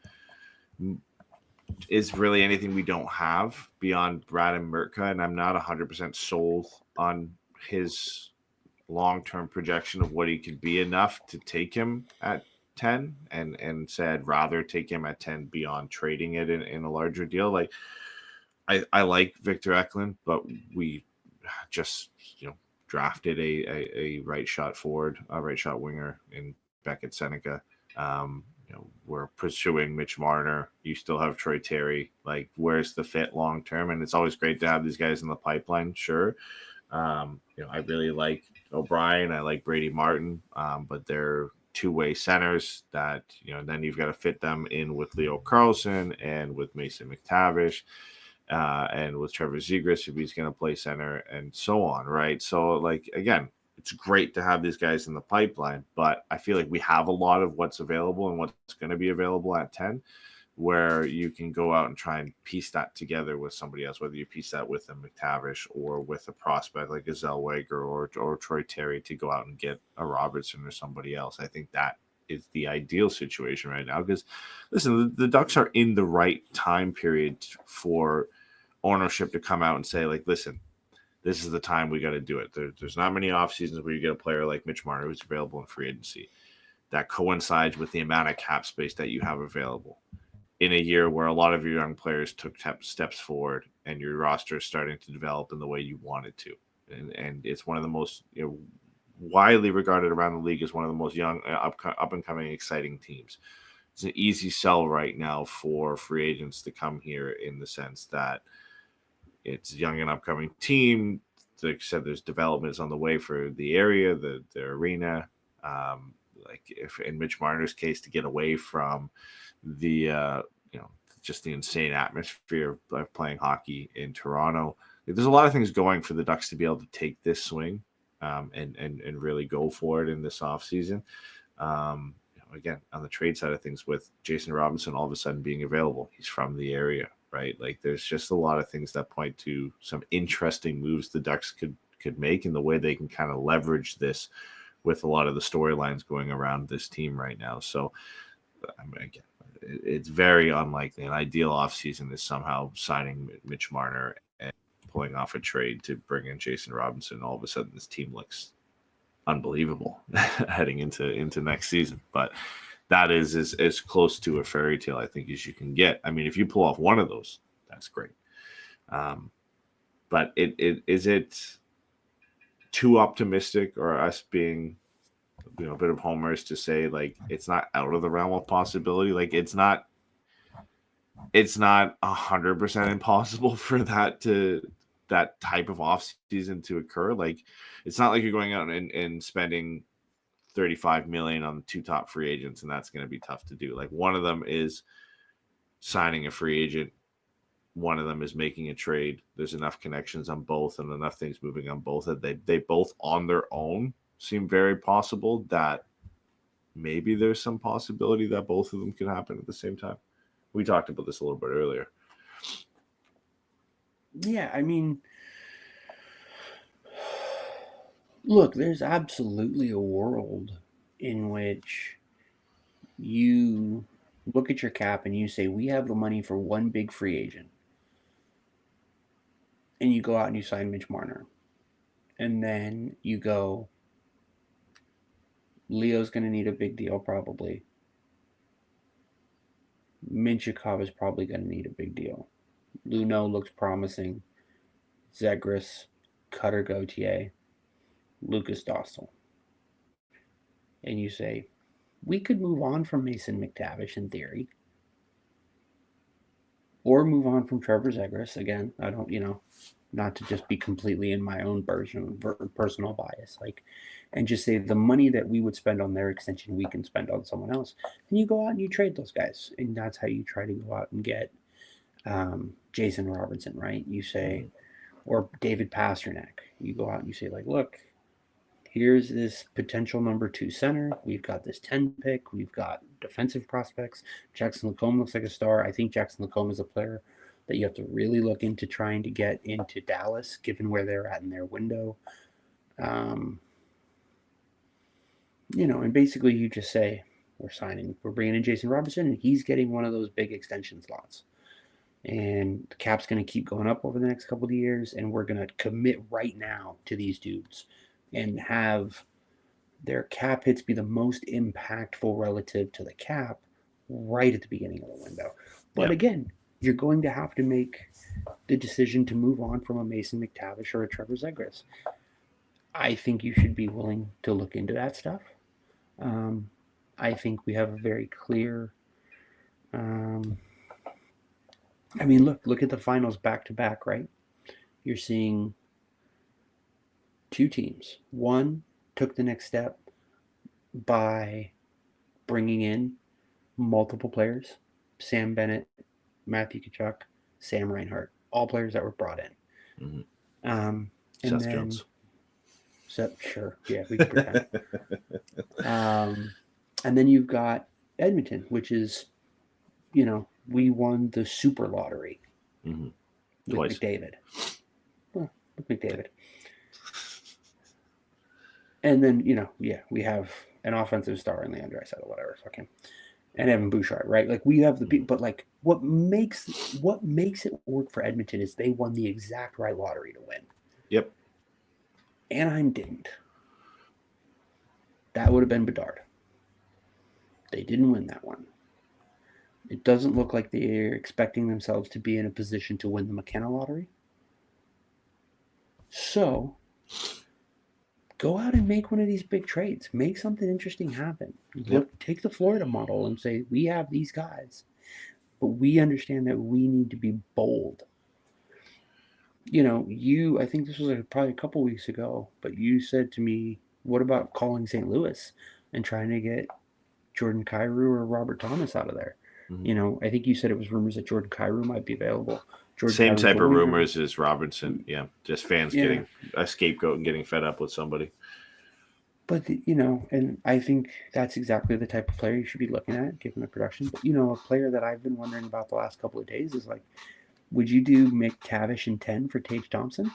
is really anything we don't have beyond Brad and Mertka, and I'm not 100% sold on his long-term projection of what he could be enough to take him at 10, and say I'd rather take him at 10 beyond trading it in a larger deal. Like, I like Victor Eklund, but we just drafted a right shot forward, a right shot winger in Beckett Seneca. We're pursuing Mitch Marner. You still have Troy Terry. Like, where's the fit long term? And it's always great to have these guys in the pipeline. Sure. I really like O'Brien. I like Brady Martin, but they're two-way centers that, then you've got to fit them in with Leo Carlson and with Mason McTavish. And with Trevor Zegras, if he's going to play center, and so on, right? So, like, again, it's great to have these guys in the pipeline, but I feel like we have a lot of what's available and what's going to be available at 10, where you can go out and try and piece that together with somebody else, whether you piece that with a McTavish or with a prospect like a Zellweger or Troy Terry to go out and get a Robertson or somebody else. I think that is the ideal situation right now, because listen, the Ducks are in the right time period for ownership to come out and say, like, listen, this is the time we got to do it. There's not many off seasons where you get a player like Mitch Marner who's available in free agency that coincides with the amount of cap space that you have available in a year where a lot of your young players took steps forward and your roster is starting to develop in the way you want it to. And it's one of the most widely regarded around the league as one of the most young, up and coming, exciting teams. It's an easy sell right now for free agents to come here, in the sense that it's a young and upcoming team. Like I said, there's developments on the way for the area, the arena. Like, if in Mitch Marner's case, to get away from the just the insane atmosphere of playing hockey in Toronto. Like, there's a lot of things going for the Ducks to be able to take this swing and really go for it in this offseason. Again, on the trade side of things, with Jason Robinson all of a sudden being available, he's from the area, right? Like, there's just a lot of things that point to some interesting moves the Ducks could make, in the way they can kind of leverage this with a lot of the storylines going around this team right now. So, again, it's very unlikely. An ideal offseason is somehow signing Mitch Marner and pulling off a trade to bring in Jason Robinson. All of a sudden, this team looks unbelievable heading into next season. But that is as close to a fairy tale, I think, as you can get. I mean, if you pull off one of those, that's great. But is it too optimistic, or us being a bit of homers to say, like, it's not out of the realm of possibility? Like, it's not 100% impossible for that type of off season to occur. Like, it's not like you're going out and spending $35 million on the two top free agents, and that's going to be tough to do. Like, one of them is signing a free agent, one of them is making a trade. There's enough connections on both and enough things moving on both that they both on their own seem very possible, that maybe there's some possibility that both of them could happen at the same time. We talked about this a little bit earlier. Yeah, I mean, look, there's absolutely a world in which you look at your cap and you say, we have the money for one big free agent. And you go out and you sign Mitch Marner. And then you go, Leo's going to need a big deal probably. Minchikov is probably going to need a big deal. Luno looks promising. Zegras, Cutter Gauthier, Lucas Dostal. And you say, we could move on from Mason McTavish in theory. Or move on from Trevor Zegras. Again, I don't, not to just be completely in my own personal bias. And just say the money that we would spend on their extension, we can spend on someone else. And you go out and you trade those guys. And that's how you try to go out and get Jason Robertson, right? You say, or David Pasternak. You go out and you say, look, here's this potential number 2 center. We've got this 10 pick. We've got defensive prospects. Jackson Lacombe looks like a star. I think Jackson Lacombe is a player that you have to really look into trying to get into Dallas, given where they're at in their window. And basically you just say, we're bringing in Jason Robertson, and he's getting one of those big extension slots. And the cap's going to keep going up over the next couple of years, and we're going to commit right now to these dudes and have their cap hits be the most impactful relative to the cap right at the beginning of the window. But again, you're going to have to make the decision to move on from a Mason McTavish or a Trevor Zegras. I think you should be willing to look into that stuff. I think we have a very clear... look at the finals back to back, right? You're seeing 2 teams. One took the next step by bringing in multiple players. Sam Bennett, Matthew Tkachuk, Sam Reinhart. All players that were brought in. Mm-hmm. Seth Jones. Sure. Yeah, we can pretend. And then you've got Edmonton, which is, we won the super lottery with Twice. McDavid. Well, with McDavid. And then, we have an offensive star in Leon Draisaitl or whatever, fuck him. And Evan Bouchard, right? We have the people, but what makes it work for Edmonton is they won the exact right lottery to win. Yep. Anaheim didn't. That would have been Bedard. They didn't win that one. It doesn't look like they're expecting themselves to be in a position to win the McKenna lottery. So, go out and make one of these big trades. Make something interesting happen. Take the Florida model and say, we have these guys, but we understand that we need to be bold. I think this was probably a couple weeks ago, but you said to me, what about calling St. Louis and trying to get Jordan Kyrou or Robert Thomas out of there? Mm-hmm. I think you said it was rumors that Jordan Kyrou might be available. Same type of rumors as Robertson. Yeah, just fans getting a scapegoat and getting fed up with somebody. But, and I think that's exactly the type of player you should be looking at, given the production. But, a player that I've been wondering about the last couple of days is would you do McTavish in 10 for Tage Thompson?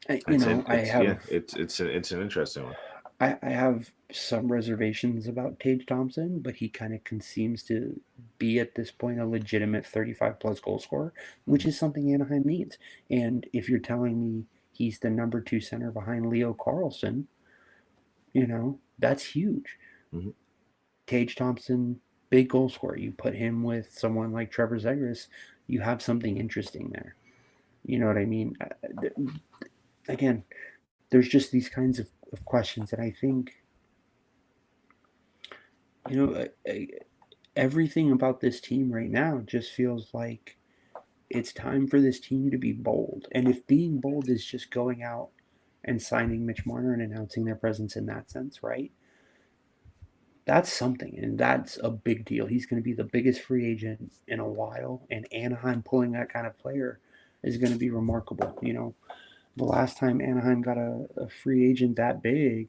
It's an interesting one. I have some reservations about Tage Thompson, but he kind of seems to be at this point a legitimate 35-plus goal scorer, which is something Anaheim needs. And if you're telling me he's the number 2 center behind Leo Carlsson, that's huge. Mm-hmm. Tage Thompson, big goal scorer. You put him with someone like Trevor Zegras, you have something interesting there. You know what I mean? Again, there's just these kinds of questions that I think, everything about this team right now just feels like it's time for this team to be bold. And if being bold is just going out and signing Mitch Marner and announcing their presence in that sense, right? That's something, and that's a big deal. He's going to be the biggest free agent in a while, and Anaheim pulling that kind of player is going to be remarkable. The last time Anaheim got a free agent that big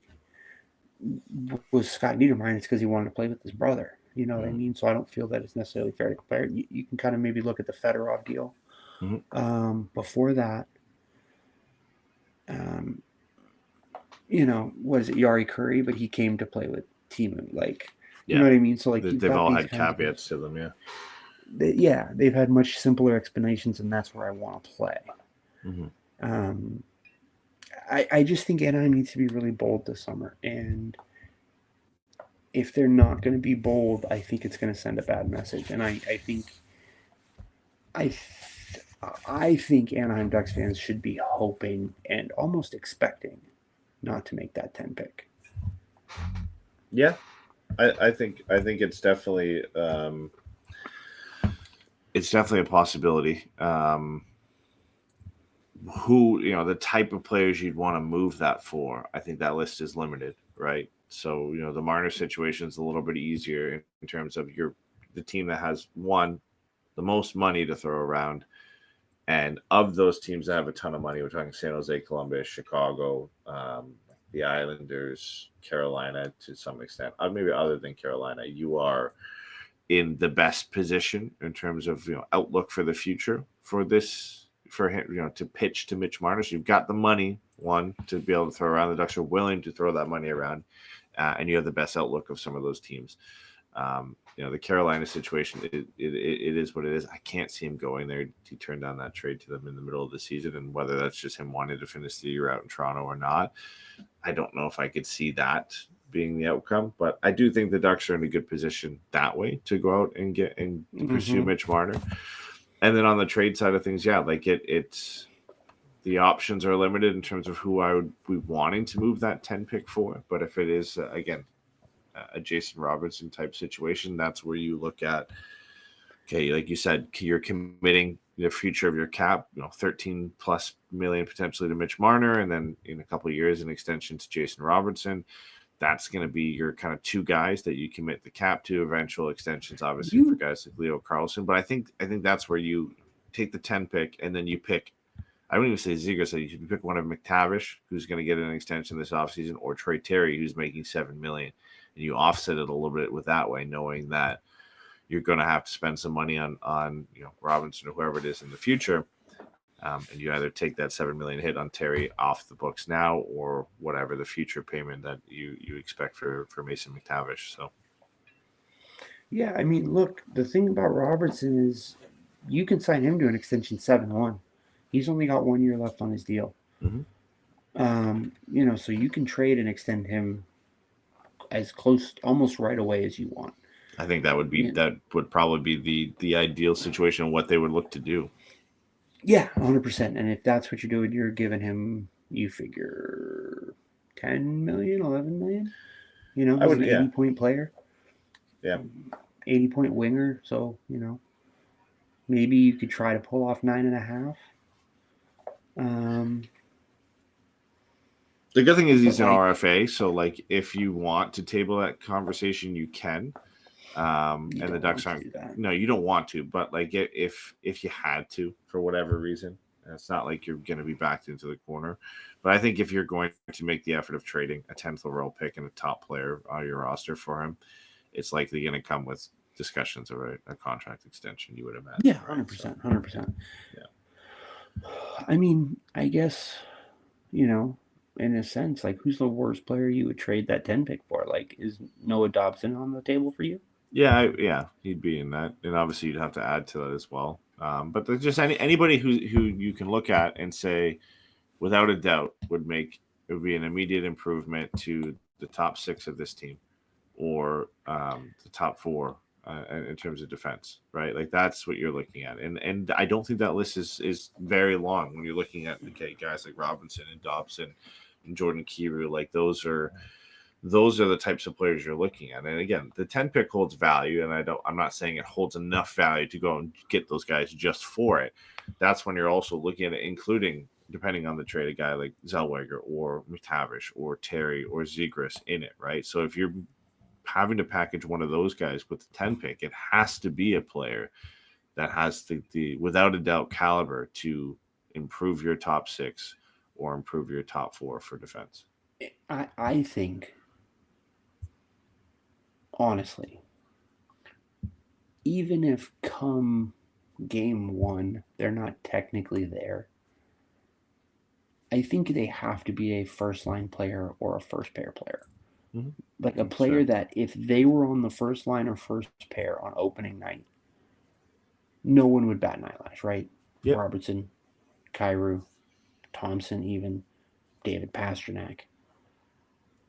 was Scott Niedermayer. It's because he wanted to play with his brother. You know what I mean? So I don't feel that it's necessarily fair to compare. You can kind of maybe look at the Fedorov deal. Mm-hmm. Before that, was it Yari Curry, but he came to play with Timu. Like, you Yeah. know what I mean? So, like, you've They've got all these had kinds of caveats to them, they've had much simpler explanations, and that's where I want to play. Mm-hmm. I just think Anaheim needs to be really bold this summer, and if they're not going to be bold, I think it's going to send a bad message. And I think Anaheim Ducks fans should be hoping and almost expecting not to make that 10 pick. Yeah, I think it's definitely a possibility. Who the type of players you'd want to move that for? I think that list is limited, right? So the Marner situation is a little bit easier in terms of the team that has the most money to throw around, and of those teams that have a ton of money, we're talking San Jose, Columbus, Chicago, the Islanders, Carolina to some extent. Maybe other than Carolina, you are in the best position in terms of outlook for the future for him to pitch to Mitch Marner. So you've got the money to be able to throw around. The Ducks are willing to throw that money around, and you have the best outlook of some of those teams. The Carolina situation, it is what it is. I can't see him going there. He turned down that trade to them in the middle of the season, and whether that's just him wanting to finish the year out in Toronto or not, I don't know if I could see that being the outcome. But I do think the Ducks are in a good position that way to go out and pursue Mitch Marner. And then on the trade side of things, it's the options are limited in terms of who I would be wanting to move that 10 pick for. But if it is, again, a Jason Robertson type situation, that's where you look at, okay, like you said, you're committing the future of your cap, 13 plus million potentially to Mitch Marner, and then in a couple of years, an extension to Jason Robertson. That's going to be your kind of two guys that you commit the cap to. Eventual extensions, obviously, for guys like Leo Carlson. But I think that's where you take the 10 pick and then you pick. I wouldn't even say Zegras. So you pick one of McTavish, who's going to get an extension this offseason, or Troy Terry, who's making $7 million, and you offset it a little bit with that way, knowing that you're going to have to spend some money on Robinson or whoever it is in the future. And you either take that $7 million hit on Terry off the books now, or whatever the future payment that you expect for Mason McTavish. So, yeah, I mean, look, the thing about Robertson is you can sign him to an extension 7-1. He's only got 1 year left on his deal. So you can trade and extend him as close, almost right away as you want. I think that would probably be the ideal situation, what they would look to do. Yeah, 100%. And if that's what you're doing, you're giving him, you figure, 10 million, 11 million. He's an 80-point player. Yeah. 80-point winger. So, maybe you could try to pull off 9.5. The good thing is he's an RFA. So, if you want to table that conversation, you can. And the Ducks aren't. No, you don't want to. But if you had to for whatever reason, it's not like you're going to be backed into the corner. But I think if you're going to make the effort of trading a 10th overall pick and a top player on your roster for him, it's likely going to come with discussions of a contract extension. You would imagine. Yeah, 100%, 100%. Yeah. I mean, I guess in a sense, who's the worst player you would trade that 10 pick for? Is Noah Dobson on the table for you? Yeah, he'd be in that, and obviously you'd have to add to that as well. But there's just anybody who you can look at and say, without a doubt, would be an immediate improvement to the top 6 of this team, or the top 4 in terms of defense, right? That's what you're looking at, and I don't think that list is very long when you're looking at guys like Robinson and Dobson and Jordan Kyrou. Those are the types of players you're looking at. And again, the 10 pick holds value, and I'm not saying it holds enough value to go and get those guys just for it. That's when you're also looking at it, including, depending on the trade, a guy like Zellweger or McTavish or Terry or Zegras in it, right? So if you're having to package one of those guys with the 10 pick, it has to be a player that has the without a doubt caliber to improve your top 6 or improve your top 4 for defense. I think, honestly, even if come game 1 they're not technically there, I think they have to be a first-line player or a first-pair player. Mm-hmm. Like a player that if they were on the first line or first pair on opening night, no one would bat an eyelash, right? Yep. Robertson, Kyrou, Thompson even, David Pastrnak,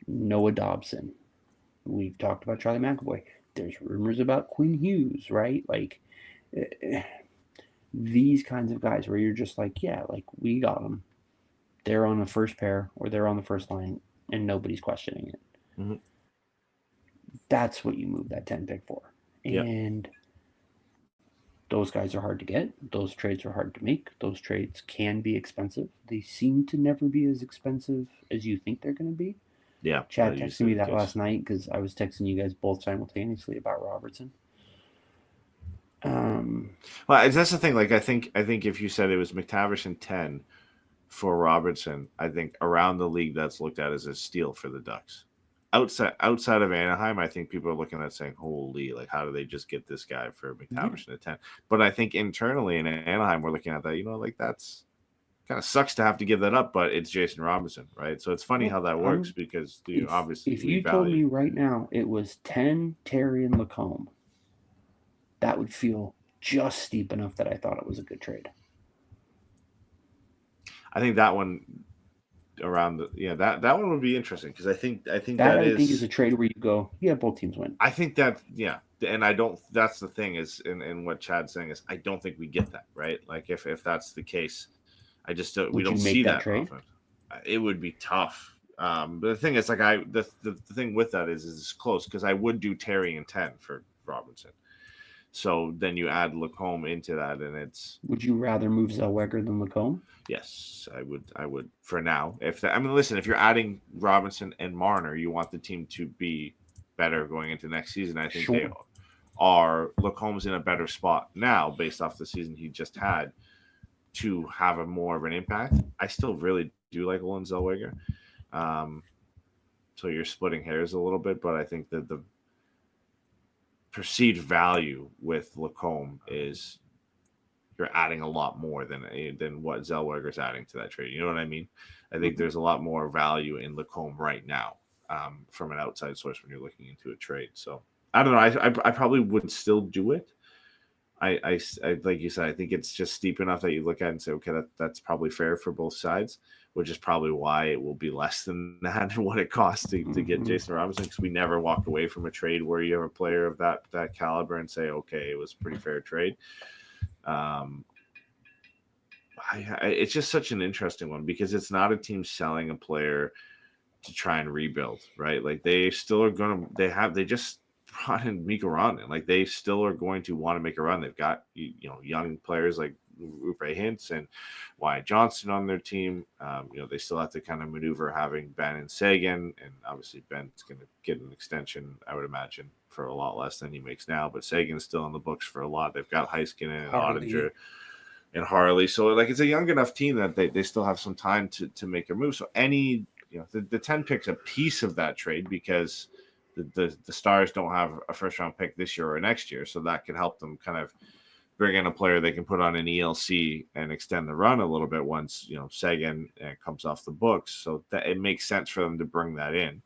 Noah Dobson. We've talked about Charlie McAvoy. There's rumors about Quinn Hughes, right? Like these kinds of guys where you're just like, yeah, like we got them. They're on the first pair or they're on the first line and nobody's questioning it. Mm-hmm. That's what you move that 10 pick for. And those guys are hard to get. Those trades are hard to make. Those trades can be expensive. They seem to never be as expensive as you think they're going to be. Yeah. Chad texted me that last night because I was texting you guys both simultaneously about Robertson. Well, that's the thing. Like, I think if you said it was McTavish and 10 for Robertson, I think around the league that's looked at as a steal for the Ducks. Outside of Anaheim, I think people are looking at saying, holy, like, how do they just get this guy for McTavish and a 10? But I think internally in Anaheim, we're looking at that, like that's kind of sucks to have to give that up, but it's Jason Robinson, right? So it's funny how that works because obviously if you told me right now it was 10, Terry, and Lacombe, that would feel just steep enough that I thought it was a good trade. I think that one around that one would be interesting because I think that is a trade where you go, yeah, both teams win. I think that and I don't. That's the thing is, and what Chad's saying is, I don't think we get that right. Like if that's the case, I just don't. We don't see that trade. Often. It would be tough. But the thing is, like the thing with that is it's close because I would do Terry and 10 for Robinson. So then you add Lacombe into that, and it's. Would you rather move Zellweger than Lacombe? Yes, I would for now. Listen, if you're adding Robinson and Marner, you want the team to be better going into next season. I think they are. Lacombe's in a better spot now based off the season he just had to have more of an impact. I still really do like Olen Zellweger. So you're splitting hairs a little bit, but I think that the perceived value with Lacombe is you're adding a lot more than what Zellweger's adding to that trade. You know what I mean? I think there's a lot more value in Lacombe right now from an outside source when you're looking into a trade. So I don't know. I probably would still do it. I like you said, I think it's just steep enough that you look at it and say, okay, that's probably fair for both sides, which is probably why it will be less than that and what it costs to get Jason Robinson, because we never walked away from a trade where you have a player of that caliber and say, okay, it was a pretty fair trade. It's just such an interesting one because it's not a team selling a player to try and rebuild, right? Like they still are going to, they just brought in Mikko Rantanen. Like they still are going to want to make a run. They've got, young players like Rupe Hintz and Wyatt Johnston on their team. They still have to kind of maneuver having Ben and Sagan, and obviously Ben's going to get an extension, I would imagine, for a lot less than he makes now, but Sagan's still in the books for a lot. They've got Heiskanen and Ottinger and Harley. So like it's a young enough team that they still have some time to make a move. So the 10 picks a piece of that trade because the Stars don't have a first round pick this year or next year. So that can help them kind of bring in a player they can put on an ELC and extend the run a little bit once, Sagan comes off the books. So that it makes sense for them to bring that in.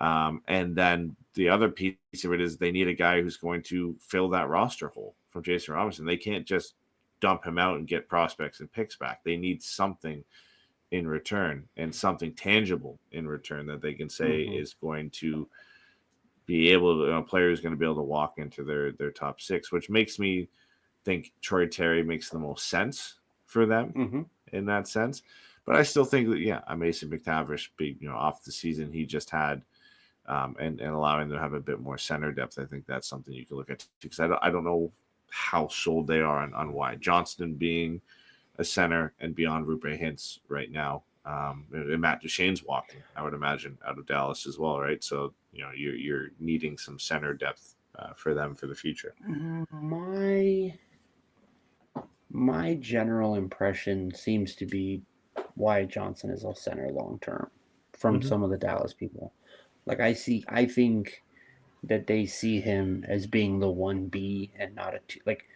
And then the other piece of it is they need a guy who's going to fill that roster hole from Jason Robinson. They can't just dump him out and get prospects and picks back. They need something in return and something tangible in return that they can say is going to be able to, a player who's going to be able to walk into their top six, which makes me think Troy Terry makes the most sense for them in that sense. But I still think that, Mason McTavish, off the season he just had, and allowing them to have a bit more center depth, I think that's something you can look at because I don't know how sold they are on Wyatt Johnston being a center and beyond Rupe Hintz right now. And Matt Duchene's walking, I would imagine, out of Dallas as well, right? So you're needing some center depth for them for the future. My general impression seems to be Wyatt Johnson is a center long term from some of the Dallas people. Like I think that they see him as being the 1B and not a 2. Like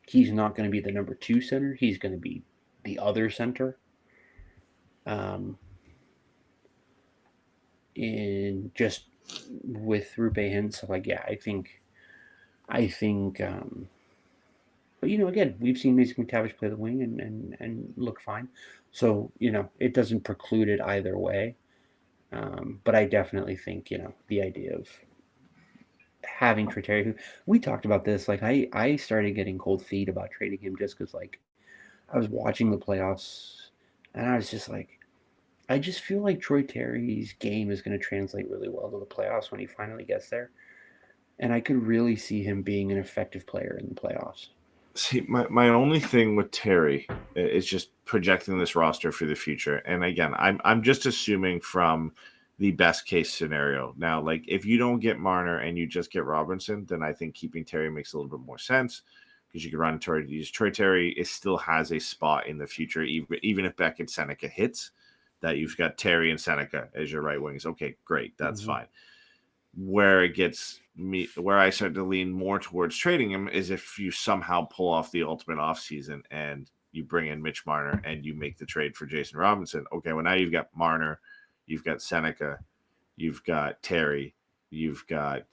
he's not going to be the number 2 center. He's going to be the other center. in just with Rupe Hintz. So like, yeah, I think, but again, we've seen Mason McTavish play the wing and look fine. So, it doesn't preclude it either way. But I definitely think, the idea of having Troy Terry, who we talked about this, like I started getting cold feet about trading him just because like I was watching the playoffs and I was just like, I just feel like Troy Terry's game is going to translate really well to the playoffs when he finally gets there. And I could really see him being an effective player in the playoffs. See, my only thing with Terry is just projecting this roster for the future. And again, I'm just assuming from the best case scenario. Now, like if you don't get Marner and you just get Robertson, then I think keeping Terry makes a little bit more sense because you can run Troy. Troy Terry still has a spot in the future, even if Beckett Seneca hits. That you've got Terry and Seneca as your right wings. Okay, great, that's fine. Where it gets me, where I start to lean more towards trading him is if you somehow pull off the ultimate offseason and you bring in Mitch Marner and you make the trade for Jason Robinson. Okay, well now you've got Marner, you've got Seneca, you've got Terry, you've got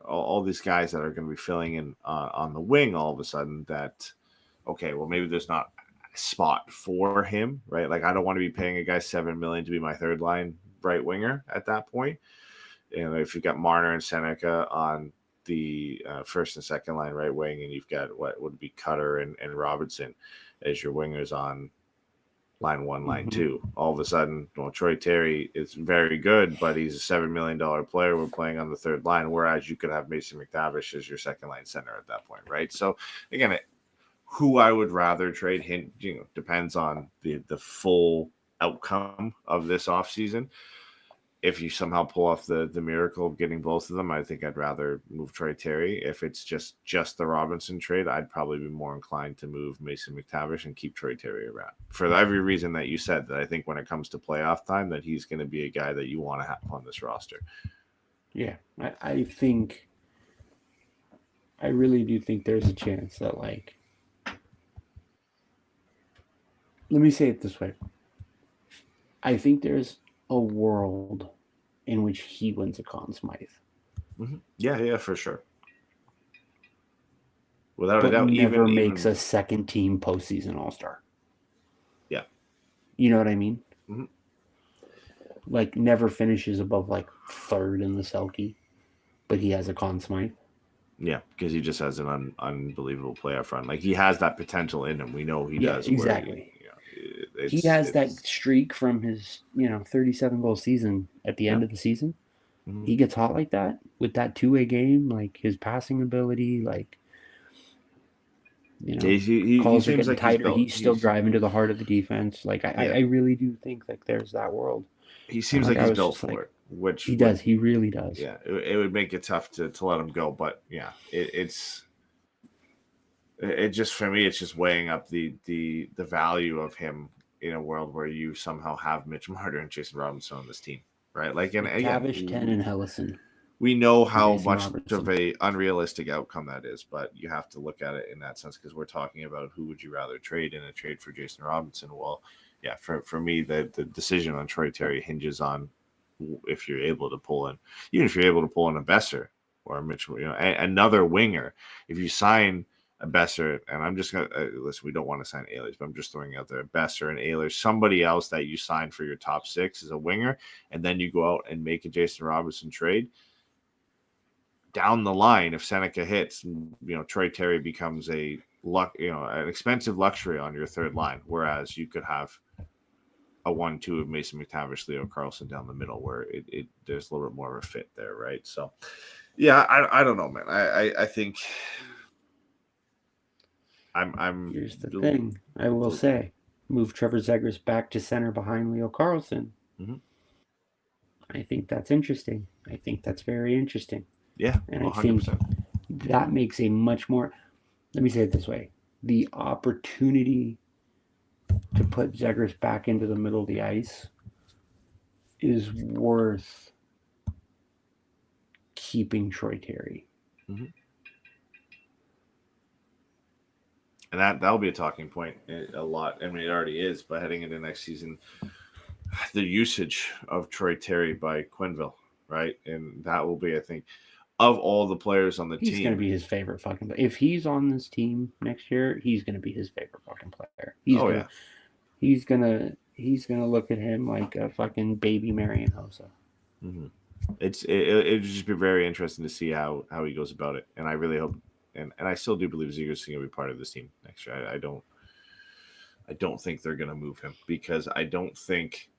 all these guys that are going to be filling in on the wing all of a sudden. That okay, well maybe there's not a spot for him, right? Like I don't want to be paying a guy $7 million to be my third line right winger at that point. If you've got Marner and Seneca on the first and second line right wing, and you've got what would be Cutter and Robertson as your wingers on line one, line two, all of a sudden, well, Troy Terry is very good, but he's a $7 million player. We're playing on the third line, whereas you could have Mason McTavish as your second line center at that point, right? So again, who I would rather trade him, depends on the full outcome of this offseason. If you somehow pull off the miracle of getting both of them, I think I'd rather move Troy Terry. If it's just the Robinson trade, I'd probably be more inclined to move Mason McTavish and keep Troy Terry around for every reason that you said. That I think when it comes to playoff time, that he's going to be a guy that you want to have on this roster. Yeah, I think, I really do think there's a chance that like, let me say it this way. I think there's a world in which he wins a Conn Smythe. Yeah, for sure. Without but a doubt, never makes a second team postseason All-Star. Yeah. You know what I mean? Mm-hmm. Like never finishes above like third in the Selke, but he has a Conn Smythe. Yeah, because he just has an unbelievable playoff run. Like he has that potential in him. We know he does. Exactly. He has that streak from his 37 goal season at the end of the season. Mm-hmm. He gets hot like that with that two-way game, like his passing ability, like calls are getting like tighter. He's still driving to the heart of the defense. Like I really do think like there's that world. He seems like he's built for it. Which he does. He really does. Yeah, it would make it tough to let him go, but yeah, it just for me, it's just weighing up the value of him in a world where you somehow have Mitch Marner and Jason Robinson on this team, right? Like, and Tavish, 10, and Hellison. We know how much of a unrealistic outcome that is, but you have to look at it in that sense because we're talking about who would you rather trade in a trade for Jason Robinson. Well, yeah, for me, the decision on Troy Terry hinges on if you're able to pull in, even if you're able to pull in a Besser or a Mitchell, another winger. If you sign a Besser, and I'm just gonna listen, we don't want to sign Ehlers, but I'm just throwing out there Besser and Ehlers, somebody else that you sign for your top six as a winger, and then you go out and make a Jason Robinson trade. Down the line, if Seneca hits, Troy Terry becomes an expensive luxury on your third line, whereas you could have a 1-2 of Mason McTavish, Leo Carlson down the middle, where it there's a little bit more of a fit there, right? So, yeah, I don't know, man. I think I'm. Here's the thing. I will say, move Trevor Zegras back to center behind Leo Carlson. Mm-hmm. I think that's interesting. I think that's very interesting. Yeah, and 100%. I think that makes a much more. Let me say it this way: the opportunity to put Zegras back into the middle of the ice is worth keeping Troy Terry. Mm-hmm. And that'll be a talking point a lot. I mean, it already is, but heading into next season, the usage of Troy Terry by Quenneville, right? And that will be, I think, of all the players on the He's team. going to be his favorite fucking player. If he's on this team next year, he's going to be his favorite fucking player. He's gonna look at him like a fucking baby Marian Hossa. Mm-hmm. It'd just be very interesting to see how he goes about it. And I really hope, and I still do believe Zegras is going to be part of this team next year. I don't think they're going to move him, because I don't think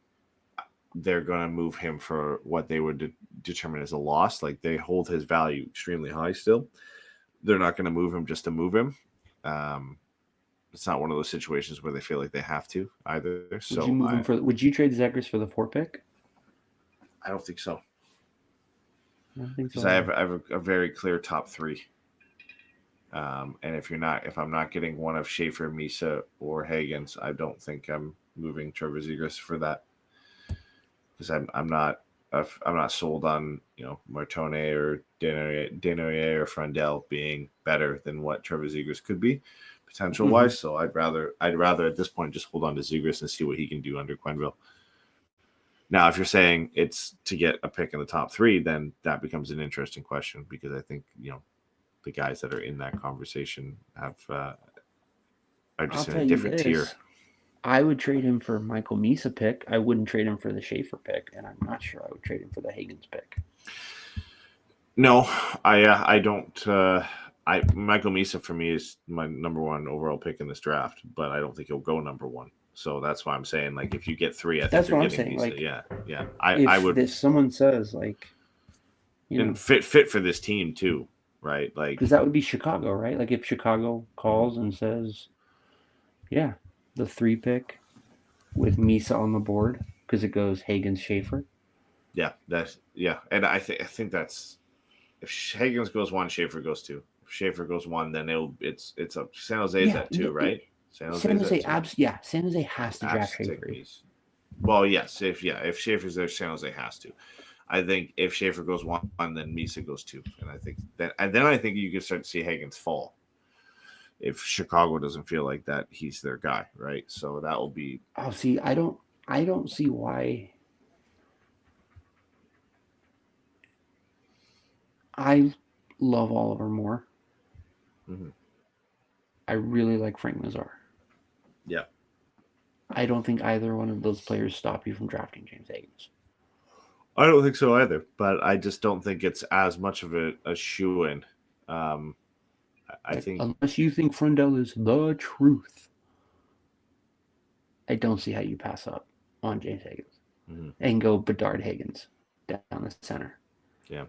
they're going to move him for what they would determine as a loss. Like, they hold his value extremely high still. They're not going to move him just to move him. It's not one of those situations where they feel like they have to either. So would you trade Zegras for the 4 pick? I don't think so. I don't think so. Because I have a very clear top 3. And if I'm not getting one of Schaefer, Misa, or Higgins, I don't think I'm moving Trevor Zegras for that. Because I'm not sold on Martone or Desnoyers or Frundell being better than what Trevor Zegras could be potential wise. So I'd rather at this point just hold on to Zegras and see what he can do under Quenneville. Now, if you're saying it's to get a pick in the top 3, then that becomes an interesting question, because I think the guys that are in that conversation are just in a different tier. I would trade him for Michael Misa pick. I wouldn't trade him for the Schaefer pick, and I'm not sure I would trade him for the Higgins pick. No, I don't. Michael Misa for me is my number 1 overall pick in this draft, but I don't think he'll go number 1. So that's why I'm saying, like, if you get 3, I think you're getting Misa. Like, yeah. I would. If someone says, like, and fit for this team too, right? Like, because that would be Chicago, right? Like, if Chicago calls and says, yeah, the 3 pick with Misa on the board, because it goes Higgins, Schaefer. Yeah, and I think that's, if Higgins goes 1, Schaefer goes 2. If Schaefer goes 1, then it's up. San Jose is at 2, right? San Jose has to draft Schaefer. Well, yes, if Schaefer's there, San Jose has to. I think if Schaefer goes 1, then Misa goes 2, and I think you can start to see Higgins fall if Chicago doesn't feel like that he's their guy, right? So that will be. Oh, see, I don't see why. I love Oliver Moore. Mm-hmm. I really like Frank Nazar. Yeah. I don't think either one of those players stop you from drafting James Higgins. I don't think so either, but I just don't think it's as much of a shoe-in. I think, unless you think Frundell is the truth, I don't see how you pass up on James Higgins and go Bedard Higgins down the center. Yeah.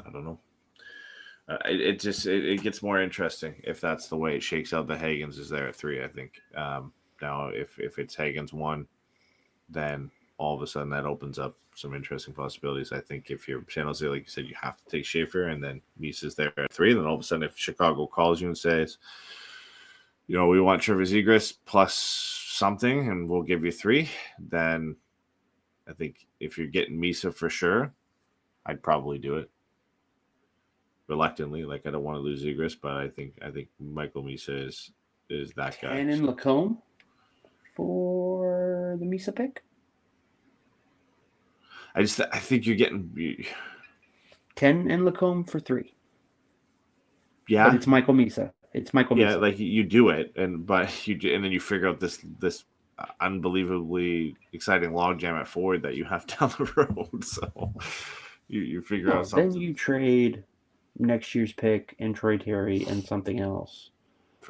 I don't know. It gets more interesting if that's the way it shakes out. The Higgins is there at 3, I think. Now, if it's Higgins 1, then all of a sudden that opens up some interesting possibilities. I think if you're San Jose, like you said, you have to take Schaefer, and then Misa's there at 3. Then all of a sudden, if Chicago calls you and says, we want Trevor Zegras plus something, and we'll give you 3, then I think if you're getting Misa for sure, I'd probably do it. Reluctantly, like, I don't want to lose Zegras, but I think Michael Misa is that guy. 10 in Lacombe for the Misa pick. I think you're getting 10 in Lacombe for 3. Yeah, but it's Michael Misa. It's Michael Misa. Yeah, like, you do it, and then you figure out this unbelievably exciting logjam at forward that you have down the road. So you figure out something. Then you trade next year's pick and Troy Terry and something else.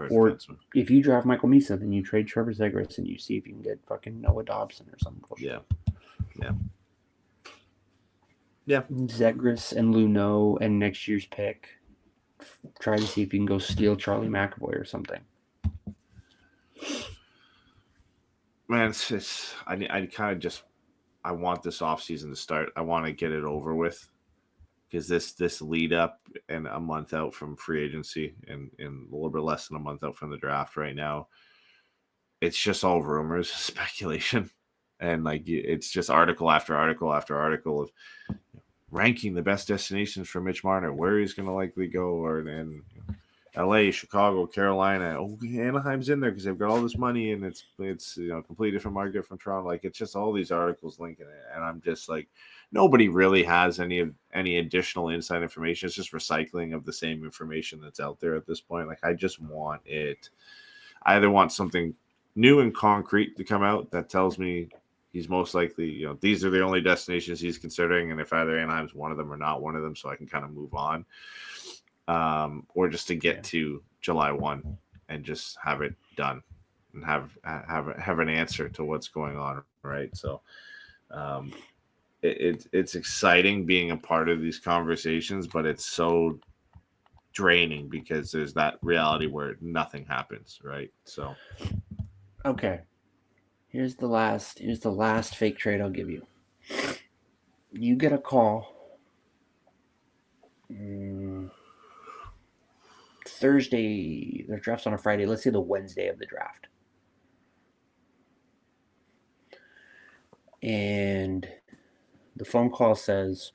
Or if you draft Michael Misa, then you trade Trevor Zegras and you see if you can get fucking Noah Dobson or something. Yeah. Zegras and Luneau and next year's pick. Try to see if you can go steal Charlie McAvoy or something. Man, I want this offseason to start. I want to get it over with. Because this lead up and a month out from free agency and a little bit less than a month out from the draft right now, it's just all rumors, speculation, and like it's just article after article after article of ranking the best destinations for Mitch Marner, where he's going to likely go, and LA, Chicago, Carolina. Oh, Anaheim's in there because they've got all this money and it's a completely different market from Toronto. Like it's just all these articles linking it, and I'm just like, nobody really has any additional inside information. It's just recycling of the same information that's out there at this point. Like I just want it. I either want something new and concrete to come out that tells me he's most likely, these are the only destinations he's considering, and if either Anaheim's one of them or not one of them, so I can kind of move on. Or just to get to July 1 and just have it done and have an answer to what's going on, right? So it's exciting being a part of these conversations, but it's so draining because there's that reality where nothing happens, right? So Okay. Here's the last fake trade I'll give you. You get a call Thursday, the draft's on a Friday. Let's say the Wednesday of the draft. And the phone call says,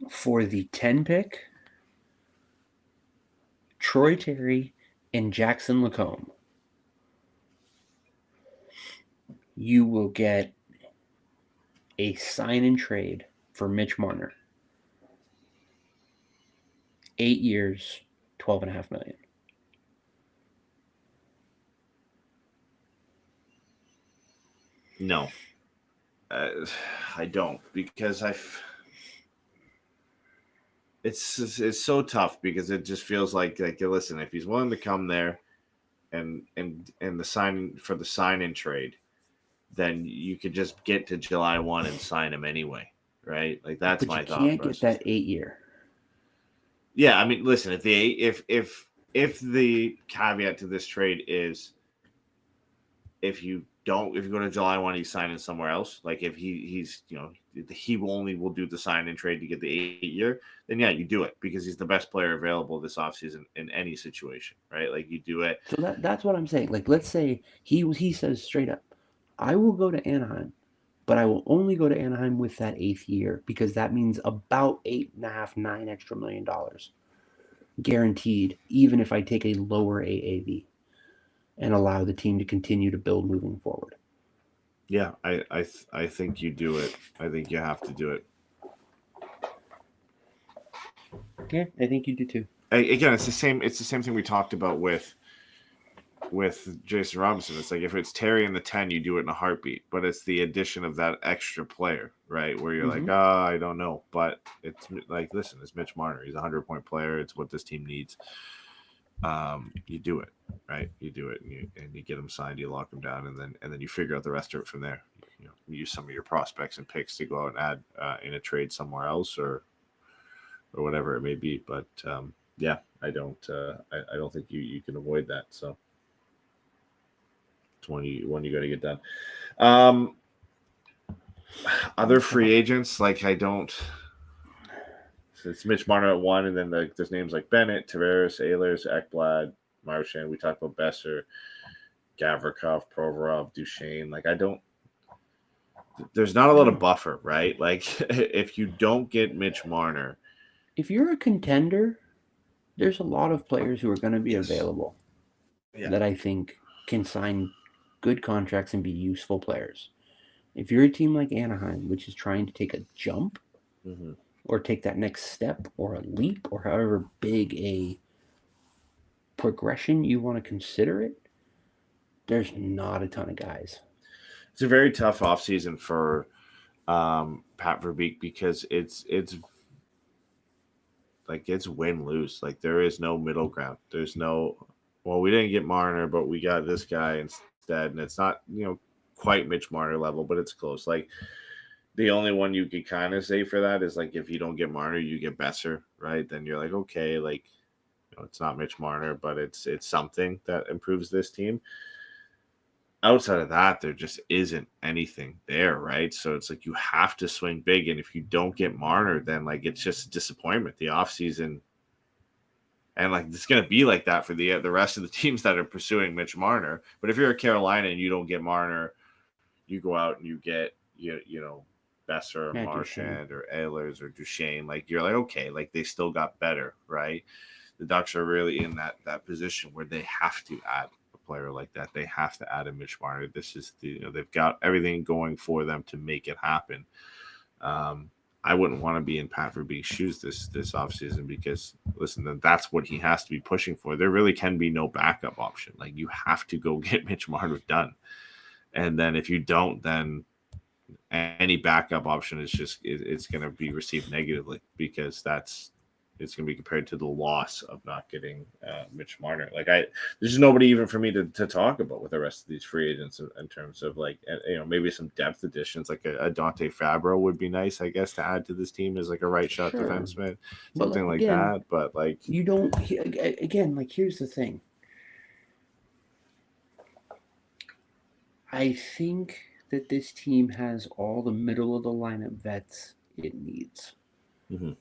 for the 10 pick, Troy Terry and Jackson Lacombe, you will get a sign and trade for Mitch Marner. 8 years, $12.5 million. No, I don't, because it's so tough because it just feels like listen, if he's willing to come there and the sign in trade, then you could just get to July 1 and sign him anyway, right? Like that's my thought. You can't get that 8 year. Yeah, I mean, listen, if the caveat to this trade is if you go to July 1, he's signing somewhere else. Like if he will do the sign and trade to get the 8 year, then yeah, you do it because he's the best player available this offseason in any situation, right? Like you do it. So that's what I'm saying. Like let's say he says straight up, I will go to Anaheim, but I will only go to Anaheim with that 8th year because that means about $8.5, $9 extra million guaranteed, even if I take a lower AAV and allow the team to continue to build moving forward. Yeah, I think you do it. I think you have to do it. Yeah, I think you do too. Again, it's the same thing we talked about with Jason Robertson. It's like if it's Terry in the 10, you do it in a heartbeat, but it's the addition of that extra player, right? Where you're like, I don't know, but it's like, listen, it's Mitch Marner. He's a 100-point player. It's what this team needs. You do it, right? You do it, and you get him signed. You lock him down, and then you figure out the rest of it from there. You use some of your prospects and picks to go out and add in a trade somewhere else or whatever it may be. But yeah, I don't think you can avoid that. So it's one you got to get done. Other free agents, like I don't. So it's Mitch Marner at 1, and then there's names like Bennett, Tavares, Ehlers, Ekblad, Marchand. We talked about Besser, Gavrikov, Provorov, Duchesne. Like there's not a lot of buffer, right? Like if you don't get Mitch Marner, if you're a contender, there's a lot of players who are going to be available that I think can sign good contracts and be useful players. If you're a team like Anaheim, which is trying to take a jump or take that next step or a leap or however big a progression you want to consider it, there's not a ton of guys. It's a very tough offseason for Pat Verbeek because it's like it's win-lose. Like there is no middle ground. There's no, well, we didn't get Marner, but we got this guy instead. And it's not, quite Mitch Marner level, but it's close. Like the only one you could kind of say for that is like if you don't get Marner, you get Besser, right? Then you're like, okay, like it's not Mitch Marner, but it's something that improves this team. Outside of that, there just isn't anything there, right? So it's like you have to swing big, and if you don't get Marner, then like it's just a disappointment. The offseason, and like it's going to be like that for the rest of the teams that are pursuing Mitch Marner. But if you're a Carolina and you don't get Marner, you go out and you get Besser or Marchand or Ehlers or Duchesne. Like you're like, okay, like they still got better, right? the Ducks are really in that position where they have to add a player like that. They have to add a Mitch Marner. This is they've got everything going for them to make it happen. I wouldn't want to be in Pat Verbeek's shoes this offseason because, listen, that's what he has to be pushing for. There really can be no backup option. Like, you have to go get Mitch Marner done. And then if you don't, then any backup option is just it's going to be received negatively because it's going to be compared to the loss of not getting Mitch Marner. Like, there's nobody even for me to talk about with the rest of these free agents in terms of, like, maybe some depth additions. Like a Dante Fabro would be nice, I guess, to add to this team as like a right shot defenseman, something like that. But like, you don't again. Like, here's the thing. I think that this team has all the middle of the lineup vets it needs. Mm-hmm.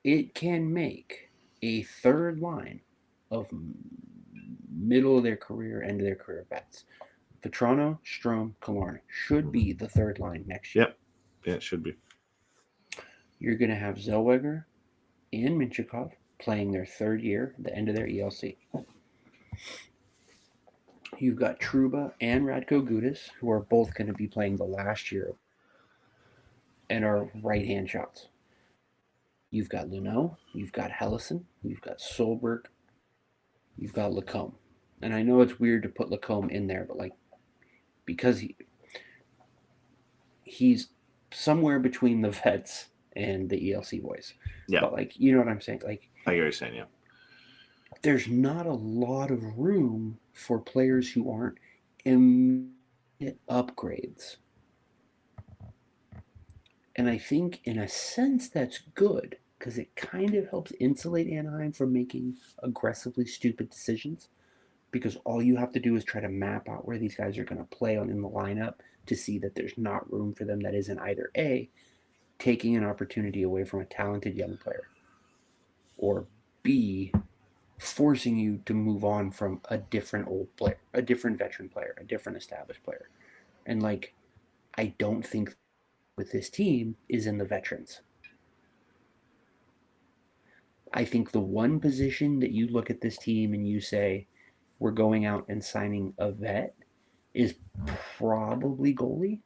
It can make a third line of middle of their career, end of their career vets. Vetrano, Strome, Killorn should be the third line next year. Yep. Yeah, it should be. You're going to have Zellweger and Minchikov playing their third year, the end of their ELC. You've got Trouba and Radko Gudas, who are both going to be playing the last year and are right-hand shots. You've got Luneau, you've got Hellison, you've got Solberg, you've got Lacombe. And I know it's weird to put Lacombe in there, but like, because he's somewhere between the vets and the ELC boys. Yeah. But like, you know what I'm saying? Like, I get what you're saying, yeah. There's not a lot of room for players who aren't immediate upgrades. And I think in a sense that's good because it kind of helps insulate Anaheim from making aggressively stupid decisions because all you have to do is try to map out where these guys are going to play in the lineup to see that there's not room for them that isn't either A, taking an opportunity away from a talented young player, or B, forcing you to move on from a different old player, a different veteran player, a different established player. And like, I don't think with this team is in the veterans. I think the one position that you look at this team and you say, we're going out and signing a vet is probably goalie.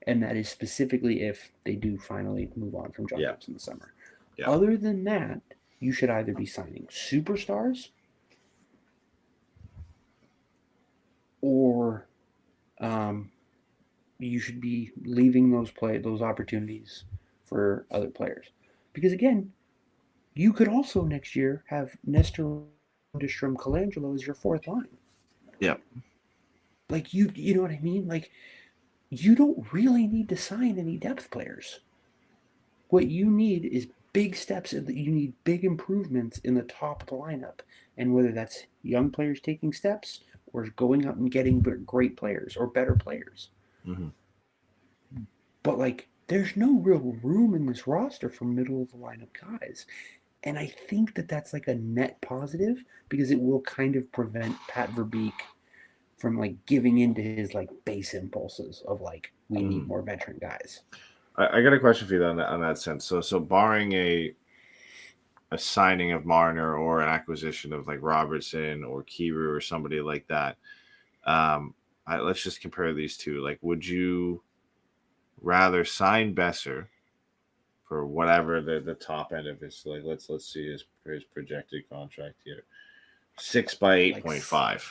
And that is specifically if they do finally move on from John Gibbs in the summer. Yeah. Other than that, you should either be signing superstars or you should be leaving those opportunities for other players. Because again, you could also next year have Nestor Lundestrom Colangelo as your fourth line. Yeah. Like, you know what I mean? Like, you don't really need to sign any depth players. What you need is big steps. You need big improvements in the top of the lineup. And whether that's young players taking steps or going out and getting great players or better players. Mm-hmm. But, like, there's no real room in this roster for middle of the lineup guys. And I think that that's like a net positive because it will kind of prevent Pat Verbeek from like giving into his like base impulses of like, we need more veteran guys. I got a question for you on that sense. So barring a signing of Marner or an acquisition of like Robertson or Kiru or somebody like that, let's just compare these two. Like, would you rather sign Besser for whatever the top end of his, like, let's see his projected contract here, 6 by 8.5.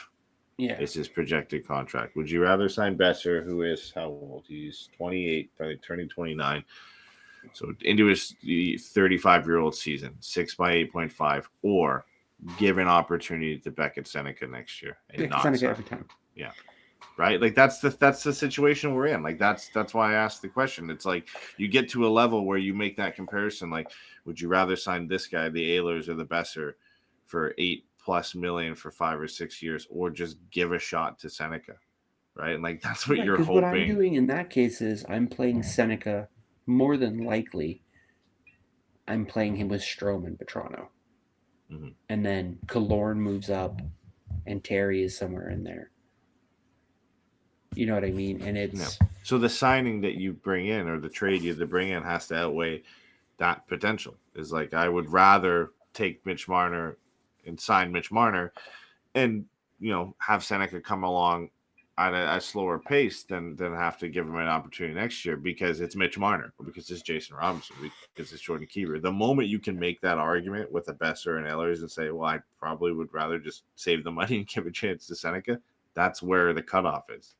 Yeah, it's his projected contract. Would you rather sign Besser, who is how old? He's 28, probably turning 29. So into his 35-year-old season, 6 by 8.5, or give an opportunity to Beckett Seneca next year and not Seneca every time. Yeah. Right? Like, that's the situation we're in. Like, that's why I asked the question. It's like you get to a level where you make that comparison. Like, would you rather sign this guy, the Ehlers or the Besser, for $8+ million for 5 or 6 years, or just give a shot to Seneca? Right? And like, that's what you're hoping. What I'm doing in that case is I'm playing Seneca more than likely. I'm playing him with Strome and Vetrano. Mm-hmm. And then Killorn moves up and Terry is somewhere in there. You know what I mean? And it's so the signing that you bring in or the trade you bring in has to outweigh that potential. Is like, I would rather take Mitch Marner and sign Mitch Marner, and have Seneca come along at a slower pace than have to give him an opportunity next year because it's Mitch Marner, or because it's Jason Robinson, because it's Jordan Kiefer. The moment you can make that argument with a Besser and Ehlers and say, well, I probably would rather just save the money and give a chance to Seneca, that's where the cutoff is.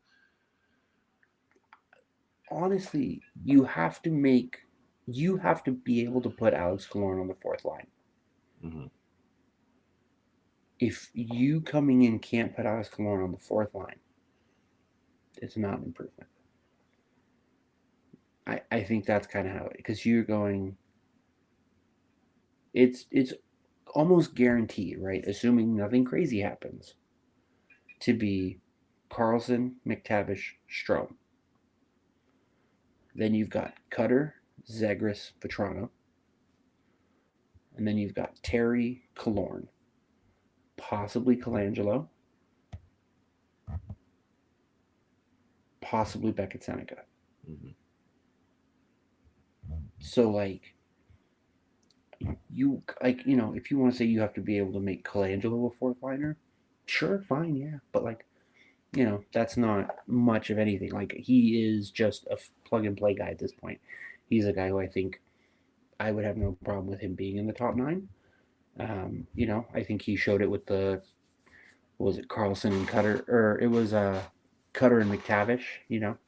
Honestly, you have to be able to put Alex Killorn on the fourth line. Mm-hmm. If you coming in can't put Alex Killorn on the fourth line, it's not an improvement. I think that's kind of how it, because you're going, it's almost guaranteed, right? Assuming nothing crazy happens, to be Carlson, McTavish, Strome. Then you've got Cutter, Zegras, Vetrano. And then you've got Terry, Killorn, possibly Colangelo, possibly Beckett Seneca. Mm-hmm. So, if you want to say you have to be able to make Colangelo a fourth liner, sure, fine, yeah. But, that's not much of anything. He is just a plug-and-play guy at this point. He's a guy who I think I would have no problem with him being in the top 9. I think he showed it with Carlson and Cutter, or it was Cutter and McTavish,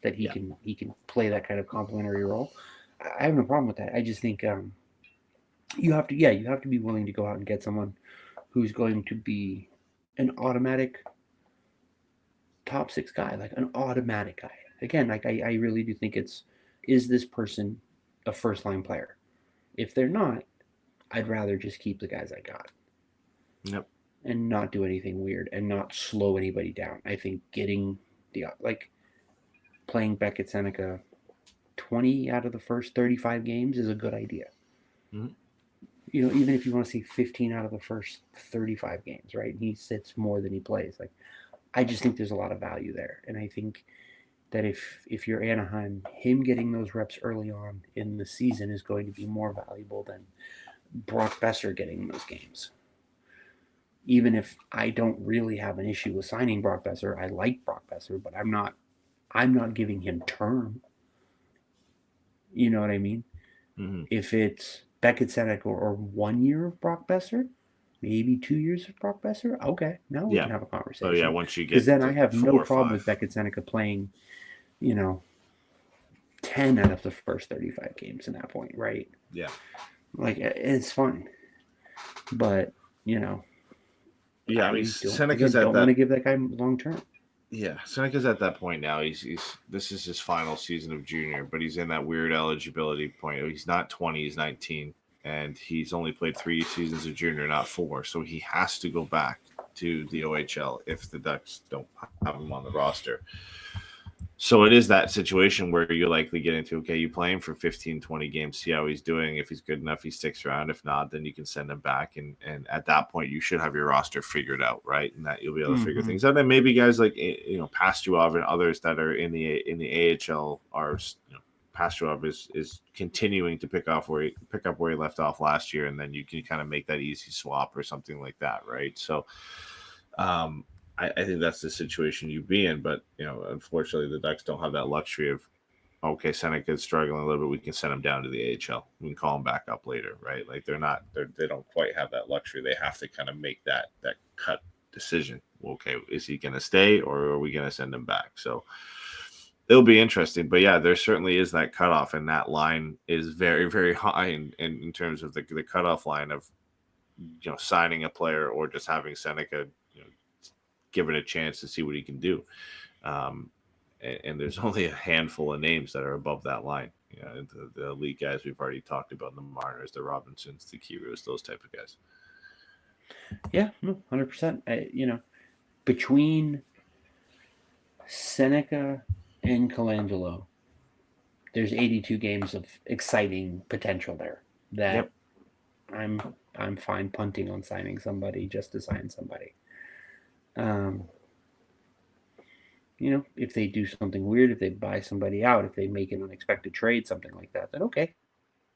that he can play that kind of complementary role. I have no problem with that. I just think you have to be willing to go out and get someone who's going to be an automatic top 6 guy, an automatic guy. Again, I really do think is this person a first line player? If they're not, I'd rather just keep the guys I got. Yep. And not do anything weird and not slow anybody down. I think getting playing Beckett Seneca 20 out of the first 35 games is a good idea. Mm-hmm. Even if you want to see 15 out of the first 35 games, right? He sits more than he plays. I just think there's a lot of value there. And I think that if you're Anaheim, him getting those reps early on in the season is going to be more valuable than Brock Besser getting those games. Even if I don't really have an issue with signing Brock Besser, I like Brock Besser, but I'm not giving him term. You know what I mean? Mm-hmm. If it's Beckett Seneca or 1 year of Brock Besser, maybe 2 years of Brock Besser, okay, now we can have a conversation. Oh yeah, once you get, because then I have no problem with Beckett Seneca playing, 10 out of the first 35 games in that point, right? Yeah, it's fine, but yeah. I mean, Seneca's don't want to give that guy long term. Yeah, Seneca's at that point now. He's this is his final season of junior, but he's in that weird eligibility point. He's not 20, he's 19, and he's only played 3 seasons of junior, not 4. So he has to go back to the OHL if the Ducks don't have him on the roster. So it is that situation where you likely get into, okay, you play him for 15, 20 games, see how he's doing. If he's good enough, he sticks around. If not, then you can send him back. And at that point, you should have your roster figured out, right? And that you'll be able to figure things out. And maybe guys like, Pastuov and others that are in the AHL are, Pastuov is continuing to pick up where he left off last year. And then you can kind of make that easy swap or something like that, right? So, I think that's the situation you'd be in, but unfortunately, the Ducks don't have that luxury of, okay, Seneca's struggling a little bit, we can send him down to the AHL. We can call him back up later, right? They don't quite have that luxury. They have to kind of make that cut decision. Okay, is he going to stay or are we going to send him back? So it'll be interesting, but yeah, there certainly is that cutoff, and that line is very, very high in terms of the cutoff line of signing a player or just having Seneca give it a chance to see what he can do. And there's only a handful of names that are above that line. The elite guys we've already talked about, the Marners, the Robertsons, the Kiros, those type of guys. Yeah, no, 100%. Between Seneca and Colangelo, there's 82 games of exciting potential there that I'm fine punting on signing somebody just to sign somebody. If they do something weird, if they buy somebody out, if they make an unexpected trade, something like that, then okay,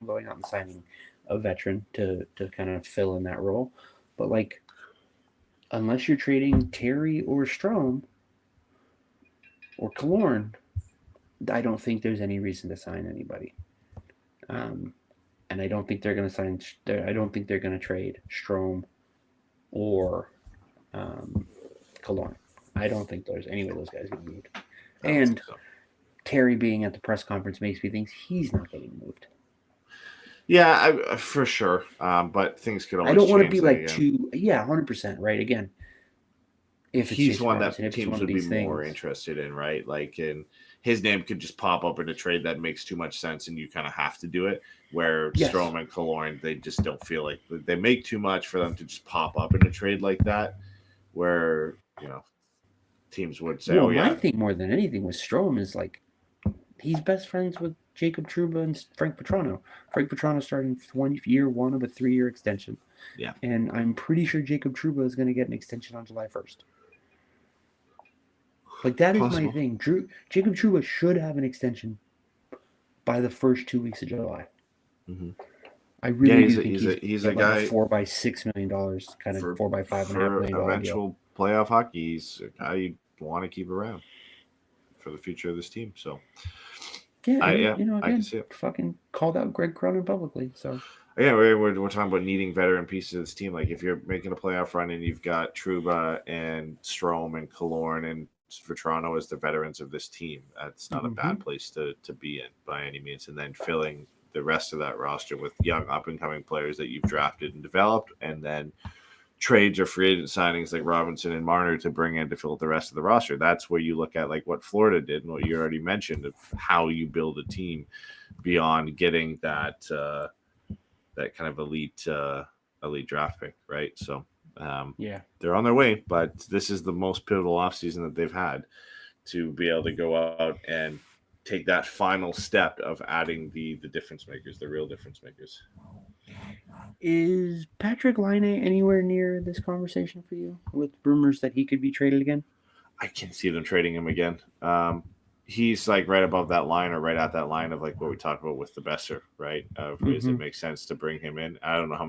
I'm going out and signing a veteran to kind of fill in that role. But unless you're trading Terry or Strome or Killorn, I don't think there's any reason to sign anybody. And I don't think they're going to sign. I don't think they're going to trade Strome or Killorn. I don't think there's any of those guys getting moved. And Terry being at the press conference makes me think he's not getting moved. Yeah, for sure. But things could always I don't want to change be like again. 100%, right? Again, if it's He's Jason one that Robertson, if it's teams one would of be these more things. interested in, right? Like, and his name could just pop up in a trade that makes too much sense, and you kind of have to do it. Where Yes. Strome and Killorn, they just don't feel like they make too much for them to just pop up in a trade like that. Where teams would say, Well, "Oh my yeah, thing more than anything with Strome is like he's best friends with Jacob Trouba and Frank Petrano. Frank Petrano starting year one of a 3-year extension. Yeah. And I'm pretty sure Jacob Trouba is going to get an extension on July 1st. Like, that is Possible. my thing. Jacob Trouba should have an extension by the first 2 weeks of July. Mm-hmm. I really do think he's a guy like $4 by $6 million, kind of $4 by $5.5 million for eventual deal. playoff hockey. He's a guy you want to keep around for the future of this team. So Yeah, I can see it. Fucking called out Greg Cronin publicly. So yeah, we're talking about needing veteran pieces of this team. Like if you're making a playoff run and you've got Trouba and Strome and Killorn and Vetrano as the veterans of this team, that's not a bad place to be in by any means. And then filling the rest of that roster with young up and coming players that you've drafted and developed, and then trades or free agent signings like Robertson and Marner to bring in to fill the rest of the roster. That's where you look at like what Florida did and what you already mentioned of how you build a team beyond getting that that kind of elite draft pick, right? So they're on their way, but this is the most pivotal offseason that they've had to be able to go out and take that final step of adding the difference makers, the real difference makers. Is Patrick Laine anywhere near this conversation for you with rumors that he could be traded again? I can see them trading him again. He's like right above that line or right at that line of like what we talked about with the Besser, right? Does it make sense to bring him in? I don't know how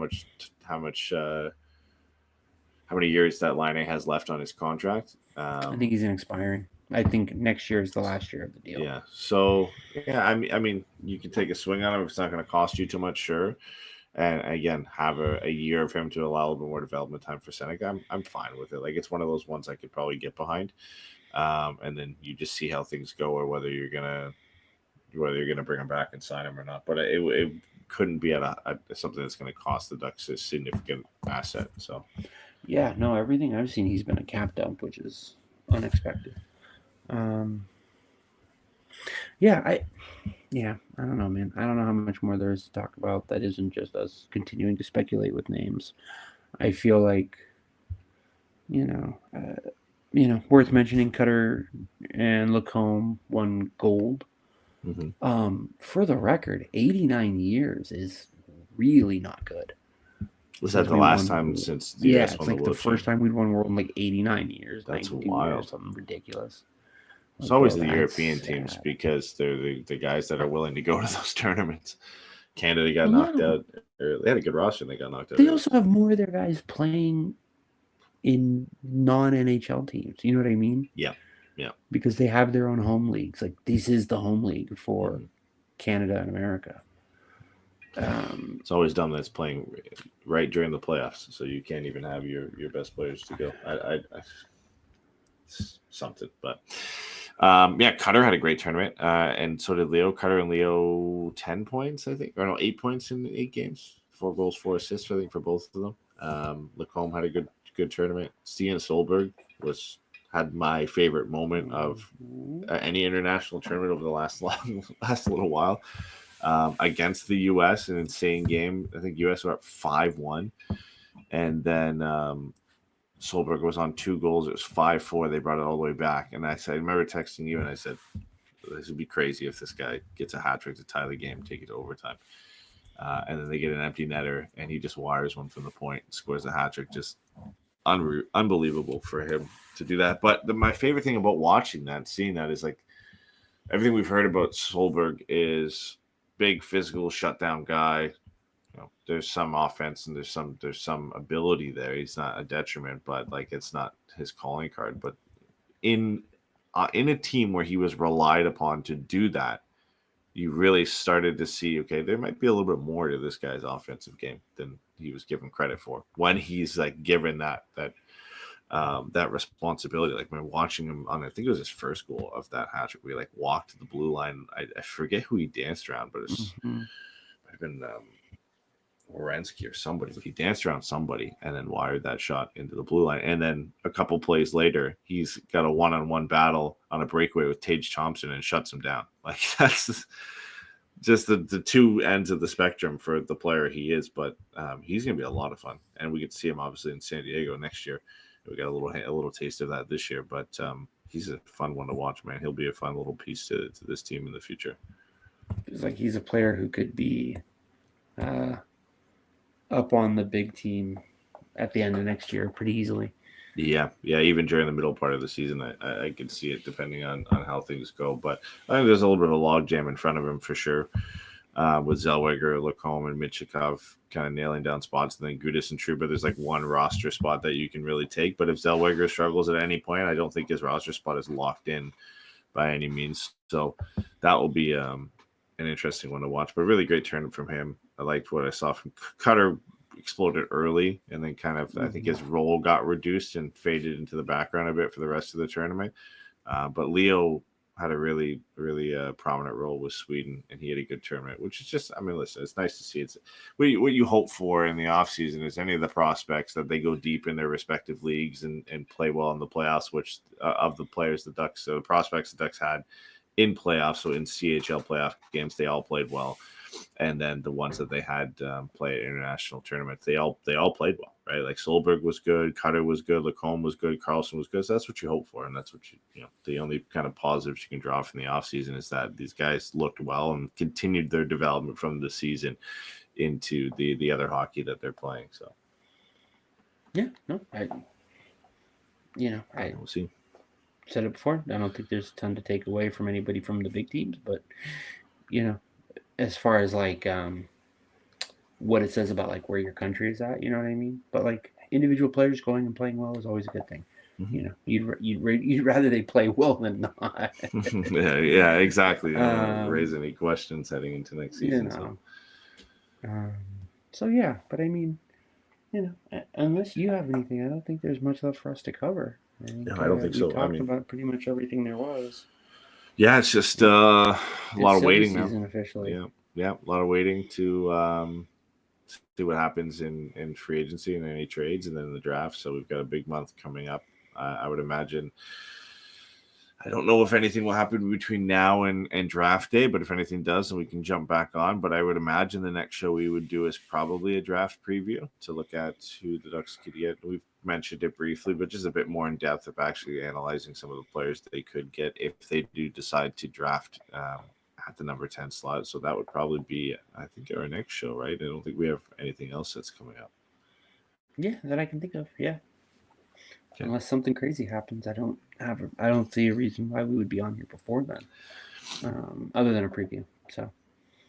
many years that Laine has left on his contract. I think he's expiring. I think next year is the last year of the deal. Yeah. So yeah, I mean, you can take a swing on him if it's not going to cost you too much, sure. And again, have a year of him to allow a little bit more development time for Seneca. I'm fine with it. Like it's one of those ones I could probably get behind. And then you just see how things go, or whether you're gonna bring him back and sign him or not. But it couldn't be at something that's going to cost the Ducks a significant asset. So yeah, no, everything I've seen, he's been a cap dump, which is unexpected. I don't know, man. I don't know how much more there is to talk about that isn't just us continuing to speculate with names. I feel like, worth mentioning, Cutter and Lacombe won gold. Mm-hmm. For the record, 89 years is really not good. Was that the last time since the US it's won like the the World first time we'd won world in like 89 years. That's 92 wild. years, something ridiculous. It's always the European teams because they're the guys that are willing to go to those tournaments. Canada got knocked out. They had a good roster and they got knocked out. They also have more of their guys playing in non-NHL teams. You know what I mean? Yeah. Because they have their own home leagues. Like this is the home league for Canada and America. It's always dumb that it's playing right during the playoffs, so you can't even have your best players to go. I something, but Cutter had a great tournament, and so did Leo. Cutter and Leo 10 points, I think, or no, 8 points in 8 games, 4 goals, 4 assists, I think, for both of them. Lacombe had a good tournament. Stian Solberg had my favorite moment of any international tournament over the last little while. Against the U.S., an insane game. I think U.S. were up 5-1, and then Solberg was on 2 goals. It was 5-4. They brought it all the way back, and I remember texting you, and I said, "This would be crazy if this guy gets a hat trick to tie the game, take it to overtime." And then they get an empty netter, and he just wires one from the point, and scores a hat trick. Just unbelievable for him to do that. But my favorite thing about seeing that is like everything we've heard about Solberg is big physical shutdown guy, there's some offense and there's some ability there. He's not a detriment, but like it's not his calling card. But in a team where he was relied upon to do that, you really started to see, okay, there might be a little bit more to this guy's offensive game than he was given credit for when he's like given that responsibility. Like when watching him on, I think it was his first goal of that hat trick, we like walked to the blue line. I forget who he danced around, but it's might have been Orensky or somebody. He danced around somebody and then wired that shot into the blue line. And then a couple plays later, he's got a one-on-one battle on a breakaway with Tage Thompson and shuts him down. Like that's just the two ends of the spectrum for the player he is. But he's going to be a lot of fun, and we get to see him obviously in San Diego next year. We got a little taste of that this year, but he's a fun one to watch, man. He'll be a fun little piece to this team in the future. It's like he's a player who could be up on the big team at the end of next year pretty easily. Yeah. Even during the middle part of the season, I could see it depending on how things go. But I think there's a little bit of a log jam in front of him for sure. With Zellweger, Lacombe, and Michikov kind of nailing down spots, and then Gudas and Trouba, there's like one roster spot that you can really take. But if Zellweger struggles at any point, I don't think his roster spot is locked in by any means. So that will be an interesting one to watch. But really great turn from him. I liked what I saw from Cutter. Exploded early, and then kind of I think his role got reduced and faded into the background a bit for the rest of the tournament. But Leo had a really prominent role with Sweden, and he had a good tournament, which is just, I mean, listen, it's nice to see. It's what you hope for in the offseason is any of the prospects that they go deep in their respective leagues and play well in the playoffs, which of the players the Ducks, so the prospects the Ducks had in playoffs, so in CHL playoff games, they all played well. And then the ones that they had play at international tournaments, they all played well, right? Like Solberg was good, Cutter was good, Lacombe was good, Carlson was good. So that's what you hope for, and that's what the only kind of positives you can draw from the offseason is that these guys looked well and continued their development from the season into the other hockey that they're playing. So we'll see. Said it before. I don't think there's a ton to take away from anybody from the big teams, but as far as like what it says about like where your country is at, you know what I mean? But like individual players going and playing well is always a good thing. Mm-hmm. You'd rather they play well than not. yeah, exactly. Raise any questions heading into next season. So yeah, but I mean, unless you have anything, I don't think there's much left for us to cover. I don't think so. We talked about pretty much everything there was. Yeah, it's just a lot of waiting now. Officially. Yeah, a lot of waiting to see what happens in free agency and any trades, and then the draft. So we've got a big month coming up. I would imagine. I don't know if anything will happen between now and draft day, but if anything does, then we can jump back on. But I would imagine the next show we would do is probably a draft preview to look at who the Ducks could get. We've mentioned it briefly, but just a bit more in depth of actually analyzing some of the players that they could get if they do decide to draft at the number 10 slot. So that would probably be, I think, our next show, right? I don't think we have anything else that's coming up. Yeah, that I can think of. Yeah. Okay. Unless something crazy happens, I don't see a reason why we would be on here before then, other than a preview. So,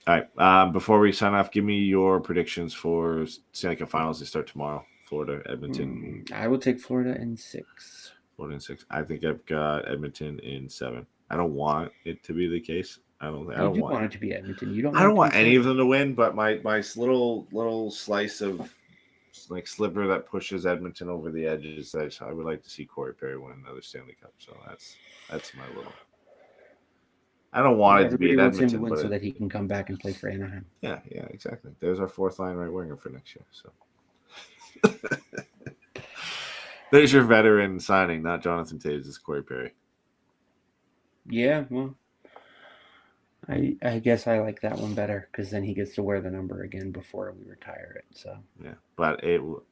all right. Before we sign off, give me your predictions for Stanley Cup Finals. They start tomorrow. Florida, Edmonton. I will take Florida in 6. Florida in 6. I think I've got Edmonton in 7. I don't want it to be the case. I don't want it to be Edmonton. You don't. I don't want any of them to win, but my little slice of like sliver that pushes Edmonton over the edges. I would like to see Corey Perry win another Stanley Cup. So that's my little. I don't want it to be Edmonton, him to win so that he can come back and play for Anaheim. Yeah, exactly. There's our 4th line right winger for next year. So there's your veteran signing, not Jonathan Toews. It's Corey Perry. Yeah, well, I guess I like that one better because then he gets to wear the number again before we retire it. So yeah, but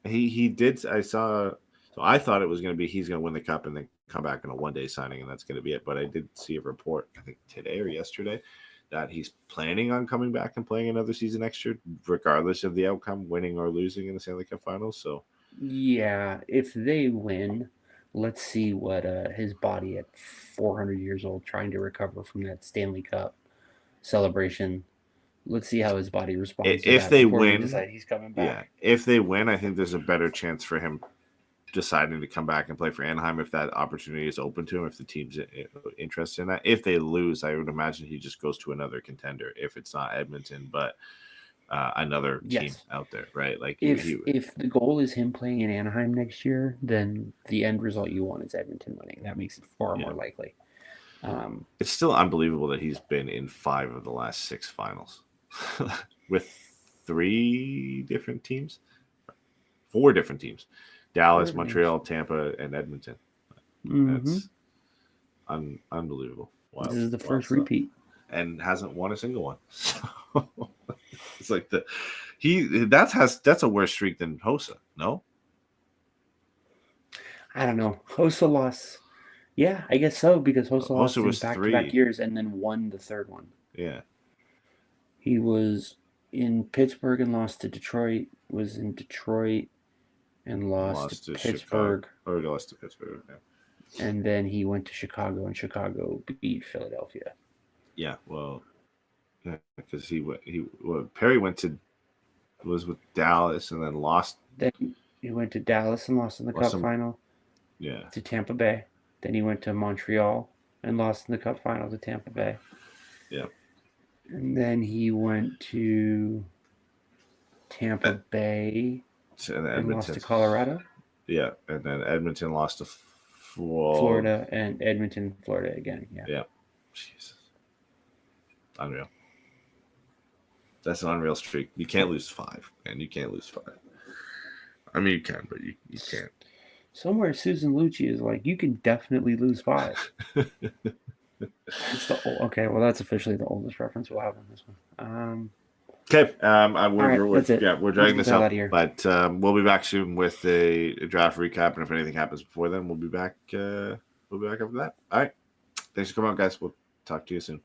he did. I saw. So I thought it was going to be he's going to win the cup and then come back in a 1-day signing and that's going to be it. But I did see a report, I think today or yesterday, that he's planning on coming back and playing another season next year, regardless of the outcome, winning or losing in the Stanley Cup Finals. So yeah, if they win, let's see what his body at 400 years old trying to recover from that Stanley Cup celebration let's see how his body responds to If that they before we win, decide he's coming yeah, back. if they win, I think there's a better chance for him deciding to come back and play for Anaheim if that opportunity is open to him, if the team's interested in that. If they lose, I would imagine he just goes to another contender if it's not Edmonton, but another team out there, right? Like if the goal is him playing in Anaheim next year, then the end result you want is Edmonton winning. That makes it far more likely. It's still unbelievable that he's been in 5 of the last 6 finals with 4 different teams. Dallas, Montreal, Tampa, and Edmonton. That's unbelievable. This is the first repeat. And hasn't won a single one. So it's like that's a worse streak than Hossa, no? I don't know. Hossa lost. Yeah, I guess so, because Hossa lost in back-to-back years and then won the third one. Yeah. He was in Pittsburgh and lost to Detroit, was in Detroit and lost to Pittsburgh. Or lost to Pittsburgh, yeah. And then he went to Chicago, and Chicago beat Philadelphia. Yeah, well, because Perry was with Dallas and then lost. Then he went to Dallas and lost in the Cup final. Yeah. To Tampa Bay. Then he went to Montreal and lost in the Cup final to Tampa Bay. Yeah. And then he went to Tampa Bay and lost to Colorado. Yeah, and then Edmonton lost to Florida, and Edmonton, Florida again. Yeah. Yeah. Jesus. Unreal. That's an unreal streak. You can't lose 5, man. You can't lose 5. I mean, you can, but you can't. Somewhere Susan Lucci is like, you can definitely lose 5. Okay, well, that's officially the oldest reference we'll have on this one. Okay, we're dragging this out here. But we'll be back soon with a draft recap, and if anything happens before then, we'll be back. We'll be back after that. All right, thanks for coming on, guys. We'll talk to you soon.